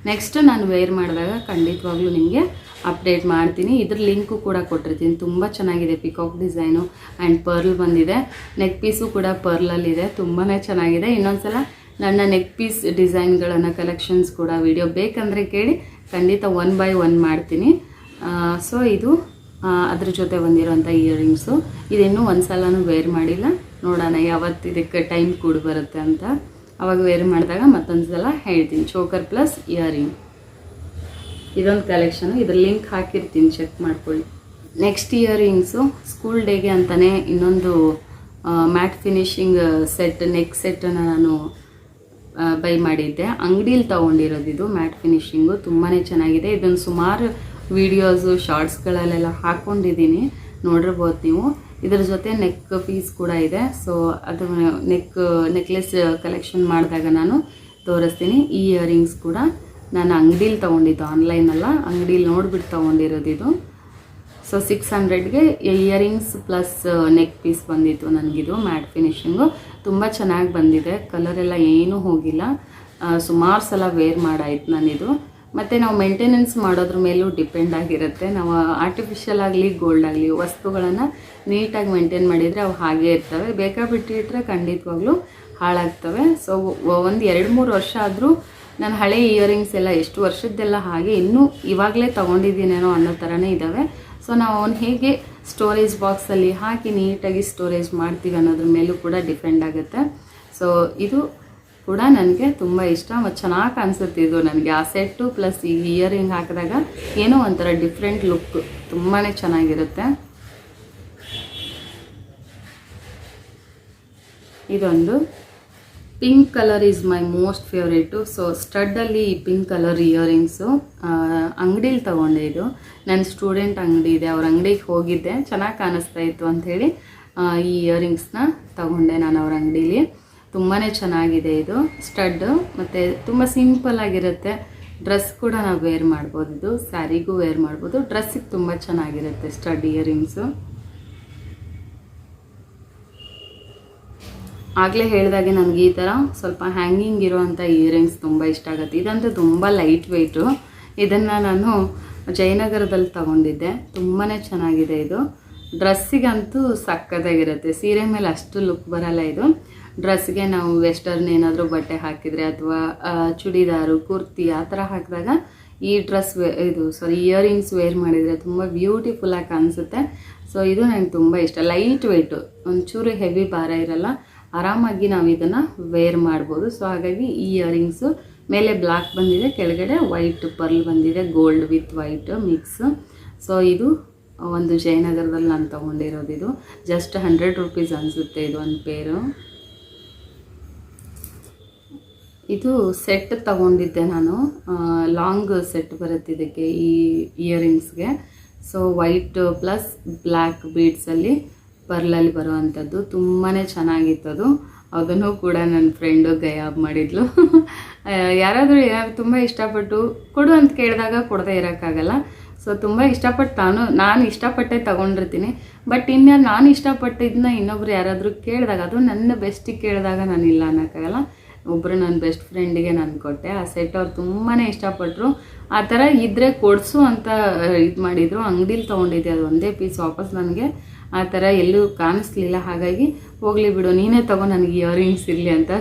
ನೆಕ್ಸ್ಟ್ ನಾನು ವೇರ್ ಮಾಡಿದಾಗ ಖಂಡಿತವಾಗ್ಲೂ ನಿಮಗೆ ಅಪ್ಡೇಟ್ ಮಾಡ್ತೀನಿ. ಇದ್ರ ಲಿಂಕು ಕೂಡ ಕೊಟ್ಟಿರ್ತೀನಿ. ತುಂಬ ಚೆನ್ನಾಗಿದೆ, ಪಿಕಾಕ್ ಡಿಸೈನು ಆ್ಯಂಡ್ ಪರ್ಲ್ ಬಂದಿದೆ. ನೆಕ್ ಪೀಸು ಕೂಡ ಪರ್ಲಲ್ಲಿದೆ, ತುಂಬಾ ಚೆನ್ನಾಗಿದೆ. ಇನ್ನೊಂದು ಸಲ ನನ್ನ ನೆಕ್ ಪೀಸ್ ಡಿಸೈನ್ಗಳನ್ನು ಕಲೆಕ್ಷನ್ಸ್ ಕೂಡ ವಿಡಿಯೋ ಬೇಕಂದರೆ ಕೇಳಿ, ಖಂಡಿತ 1 by 1 ಮಾಡ್ತೀನಿ. ಸೊ ಇದು ಅದ್ರ ಜೊತೆ ಬಂದಿರೋಂಥ ಇಯರಿಂಗ್ಸು. ಇದಿನ್ನೂ ಒಂದು ಸಲನೂ ವೇರ್ ಮಾಡಿಲ್ಲ, ನೋಡೋಣ ಯಾವತ್ತು ಇದಕ್ಕೆ ಟೈಮ್ ಕೂಡ ಬರುತ್ತೆ ಅಂತ. ಅವಾಗ ವೇರ್ ಮಾಡಿದಾಗ ಮತ್ತೊಂದು ಸಲ ಹೇಳ್ತೀನಿ. ಚೋಕರ್ ಪ್ಲಸ್ ಇಯರಿಂಗ್, ಇದೊಂದು ಕಲೆಕ್ಷನು, ಇದ್ರ ಲಿಂಕ್ ಹಾಕಿರ್ತೀನಿ, ಚೆಕ್ ಮಾಡ್ಕೊಳ್ಳಿ. ನೆಕ್ಸ್ಟ್ ಇಯರಿಂಗ್ಸು ಸ್ಕೂಲ್ ಡೇಗೆ ಅಂತಲೇ ಇನ್ನೊಂದು ಮ್ಯಾಟ್ ಫಿನಿಶಿಂಗ್ ಸೆಟ್, ನೆಕ್ ಸೆಟ್ಟನ್ನು ನಾನು ಬೈ ಮಾಡಿದ್ದೆ. ಅಂಗಡೀಲಿ ತೊಗೊಂಡಿರೋದು ಇದು ಮ್ಯಾಟ್ ಫಿನಿಶಿಂಗು, ತುಂಬಾ ಚೆನ್ನಾಗಿದೆ. ಇದನ್ನು ಸುಮಾರು ವೀಡಿಯೋಸು ಶಾರ್ಟ್ಸ್ಗಳಲ್ಲೆಲ್ಲ ಹಾಕ್ಕೊಂಡಿದ್ದೀನಿ, ನೋಡಿರ್ಬೋದು ನೀವು. ಇದರ ಜೊತೆ ನೆಕ್ ಪೀಸ್ ಕೂಡ ಇದೆ. ಸೊ ಅದು ನೆಕ್ಲೆಸ್ ಕಲೆಕ್ಷನ್ ಮಾಡಿದಾಗ ನಾನು ತೋರಿಸ್ತೀನಿ. ಈ ಇಯರಿಂಗ್ಸ್ ಕೂಡ ನಾನು ಅಂಗಡೀಲಿ ತೊಗೊಂಡಿದ್ದು, ಆನ್ಲೈನಲ್ಲ, ಅಂಗಡೀಲಿ ನೋಡಿಬಿಟ್ಟು ತೊಗೊಂಡಿರೋದು ಇದು. ಸೊ 600ಗೆ ಇಯರಿಂಗ್ಸ್ ಪ್ಲಸ್ ನೆಕ್ ಪೀಸ್ ಬಂದಿತ್ತು ನನಗಿದು. ಮ್ಯಾಟ್ ಫಿನಿಶಿಂಗು ತುಂಬ ಚೆನ್ನಾಗಿ ಬಂದಿದೆ, ಕಲರೆಲ್ಲ ಏನೂ ಹೋಗಿಲ್ಲ. ಸುಮಾರು ಸಲ ವೇರ್ ಮಾಡಾಯ್ತು ನಾನಿದು. ಮತ್ತು ನಾವು ಮೇಂಟೆನೆನ್ಸ್ ಮಾಡೋದ್ರ ಮೇಲೂ ಡಿಪೆಂಡ್ ಆಗಿರುತ್ತೆ. ನಾವು ಆರ್ಟಿಫಿಷಿಯಲ್ ಆಗಲಿ ಗೋಲ್ಡ್ ಆಗಲಿ ವಸ್ತುಗಳನ್ನು ನೀಟಾಗಿ ಮೇಂಟೈನ್ ಮಾಡಿದರೆ ಅವು ಹಾಗೇ ಇರ್ತವೆ. ಬೇಕಾಬಿಟ್ಟಿಟ್ರೆ ಖಂಡಿತವಾಗ್ಲೂ ಹಾಳಾಗ್ತವೆ. ಸೊ ಒಂದು 2-3 ವರ್ಷ ಆದರೂ ನಾನು ಹಳೆ ಇಯರಿಂಗ್ಸ್ ಎಲ್ಲ ಎಷ್ಟು ವರ್ಷದ್ದೆಲ್ಲ ಹಾಗೆ ಇನ್ನೂ ಇವಾಗಲೇ ತೊಗೊಂಡಿದ್ದೀನೇನೋ ಅನ್ನೋ ಥರನೇ ಇದ್ದಾವೆ. ಸೊ ನಾವು ಅವನು ಹೇಗೆ ಸ್ಟೋರೇಜ್ ಬಾಕ್ಸಲ್ಲಿ ಹಾಕಿ ನೀಟಾಗಿ ಸ್ಟೋರೇಜ್ ಮಾಡ್ತೀವಿ ಅನ್ನೋದ್ರ ಮೇಲೂ ಕೂಡ ಡಿಪೆಂಡ್ ಆಗುತ್ತೆ. ಸೊ ಇದು ಕೂಡ ನನಗೆ ತುಂಬ ಇಷ್ಟ ಮತ್ತು ಚೆನ್ನಾಗಿ ಕಾಣಿಸುತ್ತೆ ಇದು ನನಗೆ. ಆ ಸೆಟ್ಟು ಪ್ಲಸ್ ಈ ಇಯರಿಂಗ್ ಹಾಕಿದಾಗ ಏನೋ ಒಂಥರ ಡಿಫ್ರೆಂಟ್ ಲುಕ್, ತುಂಬಾ ಚೆನ್ನಾಗಿರುತ್ತೆ. ಇದೊಂದು pink colour is my most favourite. So ಸ್ಟಡ್ಡಲ್ಲಿ ಪಿಂಕ್ ಕಲರ್ ಇಯರಿಂಗ್ಸು ಅಂಗಡೀಲಿ ತೊಗೊಂಡೆ. ಇದು ನನ್ನ ಸ್ಟೂಡೆಂಟ್ ಅಂಗಡಿ ಇದೆ, ಅವ್ರ ಅಂಗಡಿಗೆ ಹೋಗಿದ್ದೆ, ಚೆನ್ನಾಗಿ ಕಾಣಿಸ್ತಾ ಇತ್ತು ಅಂಥೇಳಿ ಈ ಇಯರಿಂಗ್ಸ್ನ ತೊಗೊಂಡೆ ನಾನು ಅವ್ರ ಅಂಗಡೀಲಿ. ತುಂಬಾ ಚೆನ್ನಾಗಿದೆ ಇದು ಸ್ಟಡ್ಡು, ಮತ್ತು ತುಂಬ ಸಿಂಪಲ್ ಆಗಿರುತ್ತೆ. ಡ್ರೆಸ್ ಕೂಡ ನಾವು ವೇರ್ ಮಾಡ್ಬೋದು, ಇದು ಸ್ಯಾರಿಗೂ ವೇರ್ ಮಾಡ್ಬೋದು. ಡ್ರೆಸ್ಸಿಗೆ ತುಂಬ ಚೆನ್ನಾಗಿರುತ್ತೆ ಸ್ಟಡ್ ಇಯರಿಂಗ್ಸು. ಆಗಲೇ ಹೇಳಿದಾಗೆ ನನಗೆ ಈ ಥರ ಸ್ವಲ್ಪ ಹ್ಯಾಂಗಿಂಗ್ ಇರೋವಂಥ ಇಯರಿಂಗ್ಸ್ ತುಂಬ ಇಷ್ಟ ಆಗುತ್ತೆ. ಇದಂತೂ ತುಂಬ ಲೈಟ್ ವೆಯ್ಟು. ಇದನ್ನು ನಾನು ಜಯನಗರದಲ್ಲಿ ತೊಗೊಂಡಿದ್ದೆ, ತುಂಬಾ ಚೆನ್ನಾಗಿದೆ ಇದು. ಡ್ರೆಸ್ಸಿಗಂತೂ ಸಕ್ಕತ್ತಾಗಿರುತ್ತೆ. ಸೀರೆ ಮೇಲೆ ಅಷ್ಟು ಲುಕ್ ಬರಲ್ಲ ಇದು. ಡ್ರೆಸ್ಗೆ ನಾವು ವೆಸ್ಟರ್ನ್ ಏನಾದರೂ ಬಟ್ಟೆ ಹಾಕಿದರೆ ಅಥವಾ ಚೂಡಿದಾರು, ಕುರ್ತಿ ಆ ಥರ ಹಾಕಿದಾಗ ಈ ಡ್ರೆಸ್ ಇಯರಿಂಗ್ಸ್ ವೇರ್ ಮಾಡಿದರೆ ತುಂಬ ಬ್ಯೂಟಿಫುಲ್ಲಾಗಿ ಕಾಣಿಸುತ್ತೆ. ಸೊ ಇದು ನನಗೆ ತುಂಬ ಇಷ್ಟ. ಲೈಟ್ ವೆಯ್ಟು, ಒಂಚೂರು ಹೆವಿ ಭಾರ ಇರಲ್ಲ, ಆರಾಮಾಗಿ ನಾವು ಇದನ್ನು ವೇರ್ ಮಾಡ್ಬೋದು. ಸೊ ಹಾಗಾಗಿ ಈ ಇಯರಿಂಗ್ಸು ಮೇಲೆ ಬ್ಲ್ಯಾಕ್ ಬಂದಿದೆ, ಕೆಳಗಡೆ ವೈಟ್ ಪರ್ಲ್ ಬಂದಿದೆ, gold with white mix. So ಇದು ಒಂದು ಜಯನಗರದಲ್ಲಿ ನಾನು ತೊಗೊಂಡಿರೋದು. ಇದು ಜಸ್ಟ್ 100 ರೂಪೀಸ್ ಅನಿಸುತ್ತೆ ಇದು ಒಂದು ಪೇರು. ಇದು ಸೆಟ್ ತೊಗೊಂಡಿದ್ದೆ ನಾನು, ಲಾಂಗ್ ಸೆಟ್ ಬರುತ್ತೆ ಇದಕ್ಕೆ, ಈ ಇಯರಿಂಗ್ಸ್ಗೆ. ಸೊ ವೈಟ್ ಪ್ಲಸ್ ಬ್ಲ್ಯಾಕ್ ಬೀಡ್ಸಲ್ಲಿ ಪರ್ಲಲ್ಲಿ ಬರುವಂಥದ್ದು, ತುಂಬಾ ಚೆನ್ನಾಗಿತ್ತದು. ಅದನ್ನು ಕೂಡ ನನ್ನ ಫ್ರೆಂಡು ಗಯಾಬ್ ಮಾಡಿದ್ಲು. ಯಾರಾದರೂ ತುಂಬ ಇಷ್ಟಪಟ್ಟು ಕೊಡು ಅಂತ ಕೇಳಿದಾಗ ಕೊಡದೇ ಇರೋಕ್ಕಾಗಲ್ಲ. ಸೊ ತುಂಬ ಇಷ್ಟಪಟ್ಟು ನಾನು ಇಷ್ಟಪಟ್ಟೆ ತೊಗೊಂಡಿರ್ತೀನಿ. ಬಟ್ ಇನ್ನು ನಾನು ಇಷ್ಟಪಟ್ಟಿದ್ದನ್ನ ಇನ್ನೊಬ್ರು ಯಾರಾದರೂ ಕೇಳಿದಾಗ, ಅದು ನನ್ನ ಬೆಸ್ಟಿಗೆ ಕೇಳಿದಾಗ ನಾನು ಇಲ್ಲ ಅನ್ನೋಕ್ಕಾಗಲ್ಲ. ಒಬ್ಬರು ನನ್ನ ಬೆಸ್ಟ್ ಫ್ರೆಂಡಿಗೆ ನಾನು ಕೊಟ್ಟೆ ಆ ಸೆಟ್. ಅವ್ರು ತುಂಬಾ ಇಷ್ಟಪಟ್ಟರು. ಆ ಥರ ಇದ್ದರೆ ಕೊಡಿಸು ಅಂತ ಇದು ಮಾಡಿದರು. ಅಂಗಡೀಲಿ ತೊಗೊಂಡಿದ್ದೆ, ಅದು ಒಂದೇ ಪೀಸ್ ವಾಪಸ್ ನನಗೆ ಆ ಥರ ಎಲ್ಲೂ ಕಾಣಿಸ್ಲಿಲ್ಲ. ಹಾಗಾಗಿ ಹೋಗಲಿ ಬಿಡು, ನೀನೇ ತೊಗೊ, ನನಗೆ ಇಯರಿಂಗ್ಸ್ ಇರಲಿ ಅಂತ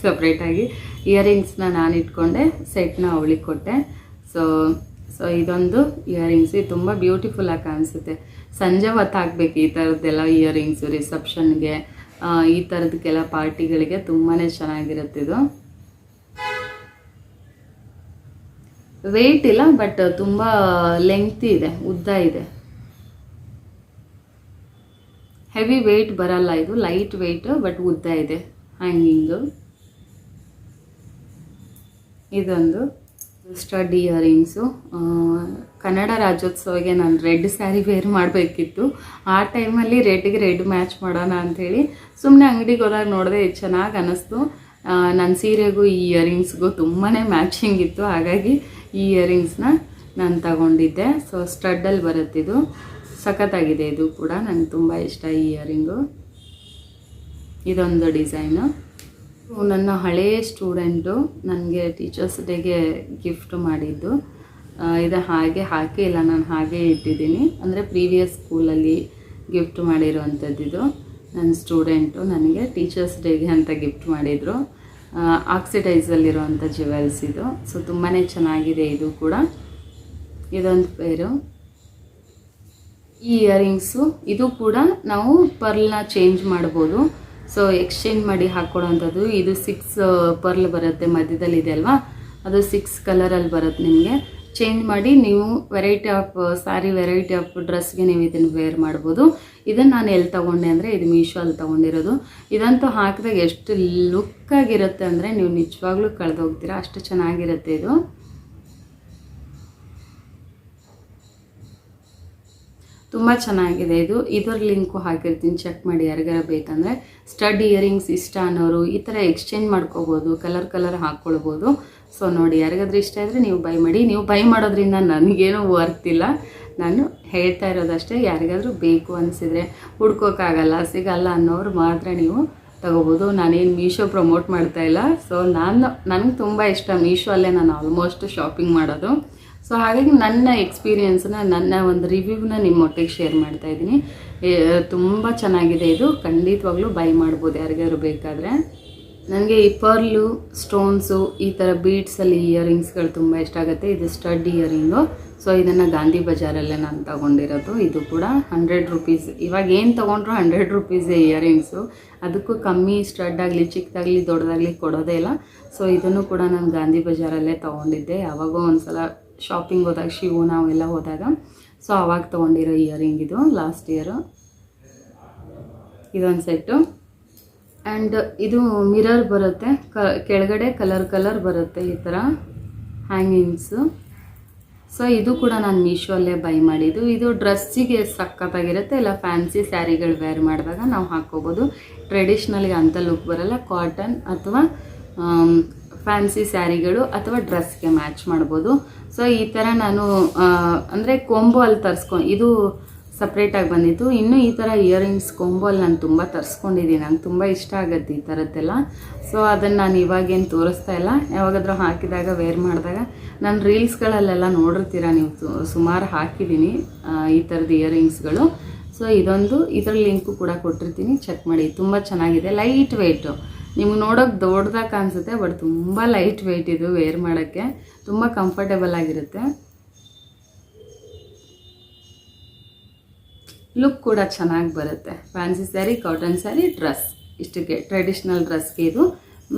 ಸಪ್ರೇಟಾಗಿ ಇಯರಿಂಗ್ಸ್ನ ನಾನು ಇಟ್ಕೊಂಡೆ, ಸೆಟ್ನ ಅವಳಿಗೆ ಕೊಟ್ಟೆ. ಸೊ ಇದೊಂದು ಇಯರಿಂಗ್ಸ್, ಇದು ತುಂಬ ಬ್ಯೂಟಿಫುಲ್ಲಾಗಿ ಕಾಣಿಸುತ್ತೆ. ಸಂಜೆ ಹೊತ್ತು ಹಾಕಬೇಕು ಈ ಥರದ್ದೆಲ್ಲ ಇಯರಿಂಗ್ಸು, ರಿಸೆಪ್ಷನ್ಗೆ, ಈ ಥರದಕ್ಕೆಲ್ಲ ಪಾರ್ಟಿಗಳಿಗೆ ತುಂಬಾ ಚೆನ್ನಾಗಿರುತ್ತೆ ಇದು. ವೆಯ್ಟ್ ಇಲ್ಲ, ಬಟ್ ತುಂಬ ಲೆಂಗ್ತಿ ಇದೆ, ಉದ್ದ ಇದೆ. ಹೆವಿ ವೆಯ್ಟ್ ಬರಲ್ಲ ಇದು, ಲೈಟ್ ವೆಯ್ಟ್ ಬಟ್ ಉದ್ದ ಇದೆ ಹ್ಯಾಂಗಿಂಗು. ಇದೊಂದು ಸ್ಟಡ್ ಇಯರಿಂಗ್ಸು. ಕನ್ನಡ ರಾಜ್ಯೋತ್ಸವಕ್ಕೆ ನಾನು ರೆಡ್ ಸ್ಯಾರಿ ವೇರ್ ಮಾಡಬೇಕಿತ್ತು. ಆ ಟೈಮಲ್ಲಿ ರೆಡ್ಗೆ ರೆಡ್ ಮ್ಯಾಚ್ ಮಾಡೋಣ ಅಂಥೇಳಿ ಸುಮ್ಮನೆ ಅಂಗಡಿಗೆ ಹೋದಾಗ ನೋಡಿದೆ, ಇದು ಚೆನ್ನಾಗಿ ಅನ್ನಿಸ್ತು. ನನ್ನ ಸೀರೆಗೂ ಈ ಇಯರಿಂಗ್ಸ್ಗೂ ತುಂಬಾ ಮ್ಯಾಚಿಂಗ್ ಇತ್ತು. ಹಾಗಾಗಿ ಈ ಇಯರಿಂಗ್ಸ್ನ ನಾನು ತಗೊಂಡಿದ್ದೆ. ಸೊ ಸ್ಟಡ್ಡಲ್ಲಿ ಬರುತ್ತಿದ್ದು, ಸಖತ್ತಾಗಿದೆ ಇದು ಕೂಡ, ನನಗೆ ತುಂಬ ಇಷ್ಟ ಈ ಇಯರಿಂಗು. ಇದೊಂದು ಡಿಸೈನು. ನನ್ನ ಹಳೆಯ ಸ್ಟೂಡೆಂಟು ನನಗೆ ಟೀಚರ್ಸ್ ಡೇಗೆ ಗಿಫ್ಟ್ ಮಾಡಿದ್ದು. ಇದು ಹಾಗೆ ಹಾಕಿಲ್ಲ, ನಾನು ಹಾಗೆ ಇಟ್ಟಿದ್ದೀನಿ. ಅಂದರೆ ಪ್ರೀವಿಯಸ್ ಸ್ಕೂಲಲ್ಲಿ ಗಿಫ್ಟ್ ಮಾಡಿರುವಂಥದ್ದಿದು. ನನ್ನ ಸ್ಟೂಡೆಂಟು ನನಗೆ ಟೀಚರ್ಸ್ ಡೇಗೆ ಅಂತ ಗಿಫ್ಟ್ ಮಾಡಿದರು. ಆಕ್ಸಿಡೈಸಲ್ಲಿರುವಂಥ ಜ್ಯುವೆಲ್ಸ್ ಇದು. ಸೊ ತುಂಬಾ ಚೆನ್ನಾಗಿದೆ ಇದು ಕೂಡ. ಇದೊಂದು ಪೇರು. ಈ ಇಯರಿಂಗ್ಸು ಇದು ಕೂಡ ನಾವು ಪರ್ಲ್ನ ಚೇಂಜ್ ಮಾಡ್ಬೋದು. ಸೊ ಎಕ್ಸ್ಚೇಂಜ್ ಮಾಡಿ ಹಾಕ್ಕೊಡೋವಂಥದ್ದು. ಇದು 6 ಪರ್ಲ್ ಬರುತ್ತೆ, ಮಧ್ಯದಲ್ಲಿ ಇದೆ ಅಲ್ವಾ, ಅದು 6 ಕಲರಲ್ಲಿ ಬರುತ್ತೆ. ನಿಮಗೆ ಚೇಂಜ್ ಮಾಡಿ ನೀವು variety of sari, variety of ಡ್ರೆಸ್ಗೆ ನೀವು ಇದನ್ನು ವೇರ್ ಮಾಡ್ಬೋದು. ಇದನ್ನು ನಾನು ಎಲ್ಲಿ ತೊಗೊಂಡೆ ಅಂದರೆ ಇದು ಮೀಶೋಲ್ಲಿ ತೊಗೊಂಡಿರೋದು. ಇದಂತೂ ಹಾಕಿದಾಗ ಎಷ್ಟು ಲುಕ್ಕಾಗಿರುತ್ತೆ ಅಂದರೆ ನೀವು ನಿಜವಾಗ್ಲೂ ಕಳೆದೋಗ್ತೀರಾ, ಅಷ್ಟು ಚೆನ್ನಾಗಿರುತ್ತೆ ಇದು. ತುಂಬ ಚೆನ್ನಾಗಿದೆ ಇದು. ಇದರ ಲಿಂಕು ಹಾಕಿರ್ತೀನಿ, ಚೆಕ್ ಮಾಡಿ ಯಾರಿಗಾರ ಬೇಕಂದರೆ. ಸ್ಟಡ್ ಇಯರಿಂಗ್ಸ್ ಇಷ್ಟ ಅನ್ನೋರು ಈ ಥರ ಎಕ್ಸ್ಚೇಂಜ್ ಮಾಡ್ಕೋಬೋದು, ಕಲರ್ ಹಾಕ್ಕೊಳ್ಬೋದು. ಸೊ ನೋಡಿ, ಯಾರಿಗಾದ್ರೂ ಇಷ್ಟ ಇದ್ದರೆ ನೀವು ಬೈ ಮಾಡಿ. ನೀವು ಬೈ ಮಾಡೋದ್ರಿಂದ ನನಗೇನೂ ವರ್ತ್ ಇಲ್ಲ, ನಾನು ಹೇಳ್ತಾ ಇರೋದಷ್ಟೇ. ಯಾರಿಗಾದ್ರೂ ಬೇಕು ಅನಿಸಿದರೆ, ಹುಡ್ಕೋಕ್ಕಾಗಲ್ಲ, ಸಿಗಲ್ಲ ಅನ್ನೋರು ಮಾತ್ರ ನೀವು ತಗೋಬೋದು. ನಾನೇನು ಮೀಶೋ ಪ್ರಮೋಟ್ ಮಾಡ್ತಾಯಿಲ್ಲ. ಸೊ ನನಗೆ ತುಂಬ ಇಷ್ಟ ಮೀಶೋ ಅಲ್ಲೇ ನಾನು ಆಲ್ಮೋಸ್ಟ್ ಶಾಪಿಂಗ್ ಮಾಡೋದು. ಸೊ ಹಾಗಾಗಿ ನನ್ನ ಎಕ್ಸ್ಪೀರಿಯೆನ್ಸ್ನ, ನನ್ನ ಒಂದು ರಿವ್ಯೂನ ನಿಮ್ಮೊಟ್ಟಿಗೆ ಶೇರ್ ಮಾಡ್ತಾಯಿದ್ದೀನಿ. ತುಂಬ ಚೆನ್ನಾಗಿದೆ ಇದು, ಖಂಡಿತವಾಗ್ಲೂ ಬೈ ಮಾಡ್ಬೋದು ಯಾರಿಗಾದ್ರು ಬೇಕಾದರೆ. ನನಗೆ ಈ ಪರ್ಲು, ಸ್ಟೋನ್ಸು, ಈ ಥರ ಬೀಡ್ಸಲ್ಲಿ ಇಯರಿಂಗ್ಸ್ಗಳು ತುಂಬ ಇಷ್ಟ ಆಗುತ್ತೆ. ಇದು ಸ್ಟಡ್ ಇಯರಿಂಗು. ಸೊ ಇದನ್ನು ಗಾಂಧಿ ಬಜಾರಲ್ಲೇ ನಾನು ತೊಗೊಂಡಿರೋದು. ಇದು ಕೂಡ 100 ರೂಪೀಸ್. ಇವಾಗ ಏನು ತೊಗೊಂಡ್ರು 100 ರೂಪೀಸೇ ಇಯರಿಂಗ್ಸು. ಅದಕ್ಕೂ ಕಮ್ಮಿ ಸ್ಟಡ್ ಆಗಲಿ, ಚಿಕ್ಕದಾಗಲಿ, ದೊಡ್ಡದಾಗಲಿ ಕೊಡೋದೇ ಇಲ್ಲ. ಸೊ ಇದನ್ನು ಕೂಡ ನಾನು ಗಾಂಧಿ ಬಜಾರಲ್ಲೇ ತೊಗೊಂಡಿದ್ದೆ. ಯಾವಾಗೋ ಒಂದು ಸಲ ಶಾಪಿಂಗ್ ಹೋದಾಗ, ಶಿವು ನಾವೆಲ್ಲ ಹೋದಾಗ, ಸೊ ಅವಾಗ ತೊಗೊಂಡಿರೋ ಇಯರಿಂಗ್ ಇದು, ಲಾಸ್ಟ್ ಇಯರು. ಇದೊಂದು ಸೆಟ್ಟು. ಆ್ಯಂಡ್ ಇದು ಮಿರರ್ ಬರುತ್ತೆ, ಕೆಳಗಡೆ ಕಲರ್ ಬರುತ್ತೆ ಈ ಥರ ಹ್ಯಾಂಗಿಂಗ್ಸು. ಸೊ ಇದು ಕೂಡ ನಾನು ಮೀಶೋಲ್ಲೇ ಬೈ ಮಾಡಿದ್ದು. ಇದು ಡ್ರೆಸ್ಸಿಗೆ ಸಖತ್ತಾಗಿರುತ್ತೆ, ಇಲ್ಲ ಫ್ಯಾನ್ಸಿ ಸ್ಯಾರಿಗಳು ವೇರ್ ಮಾಡಿದಾಗ ನಾವು ಹಾಕ್ಕೋಬೋದು. ಟ್ರೆಡಿಷ್ನಲ್ಗೆ ಅಂಥ ಲುಕ್ ಬರಲ್ಲ. ಕಾಟನ್ ಅಥವಾ ಫ್ಯಾನ್ಸಿ ಸ್ಯಾರಿಗಳು ಅಥವಾ ಡ್ರೆಸ್ಗೆ ಮ್ಯಾಚ್ ಮಾಡ್ಬೋದು. ಸೊ ಈ ಥರ ನಾನು ಅಂದರೆ ಕೊಂಬೋ ಅಲ್ಲಿ ಇದು ಸಪ್ರೇಟಾಗಿ ಬಂದಿತ್ತು. ಇನ್ನೂ ಈ ಥರ ಇಯರಿಂಗ್ಸ್ ಕೊಂಬೋಲ್ಲಿ ನಾನು ತುಂಬ ತರಿಸ್ಕೊಂಡಿದ್ದೀನಿ. ನಂಗೆ ತುಂಬ ಇಷ್ಟ ಆಗುತ್ತೆ ಈ ಥರದ್ದೆಲ್ಲ. ಸೊ ಅದನ್ನು ನಾನು ಇವಾಗೇನು ತೋರಿಸ್ತಾ ಇಲ್ಲ, ಯಾವಾಗಾದರೂ ಹಾಕಿದಾಗ ವೇರ್ ಮಾಡಿದಾಗ. ನಾನು ರೀಲ್ಸ್ಗಳಲ್ಲೆಲ್ಲ ನೋಡಿರ್ತೀರ ನೀವು, ಸುಮಾರು ಹಾಕಿದ್ದೀನಿ ಈ ಥರದ್ದು ಇಯರಿಂಗ್ಸ್ಗಳು. ಸೊ ಇದರ ಲಿಂಕು ಕೂಡ ಕೊಟ್ಟಿರ್ತೀನಿ, ಚೆಕ್ ಮಾಡಿ. ತುಂಬ ಚೆನ್ನಾಗಿದೆ, ಲೈಟ್ ವೆಯ್ಟು. ನಿಮ್ಗೆ ನೋಡೋಕೆ ದೊಡ್ಡದಾಗಿ ಕಾಣಿಸುತ್ತೆ, ಬಟ್ ತುಂಬ ಲೈಟ್ ವೆಯ್ಟ್ ಇದು. ವೇರ್ ಮಾಡೋಕ್ಕೆ ತುಂಬ ಕಂಫರ್ಟೇಬಲ್ ಆಗಿರುತ್ತೆ. ಲುಕ್ ಕೂಡ ಚೆನ್ನಾಗಿ ಬರುತ್ತೆ. Fancy sari, cotton sari, dress, ಇಷ್ಟಕ್ಕೆ ಟ್ರೆಡಿಷ್ನಲ್ ಡ್ರೆಸ್ಗೆ ಇದು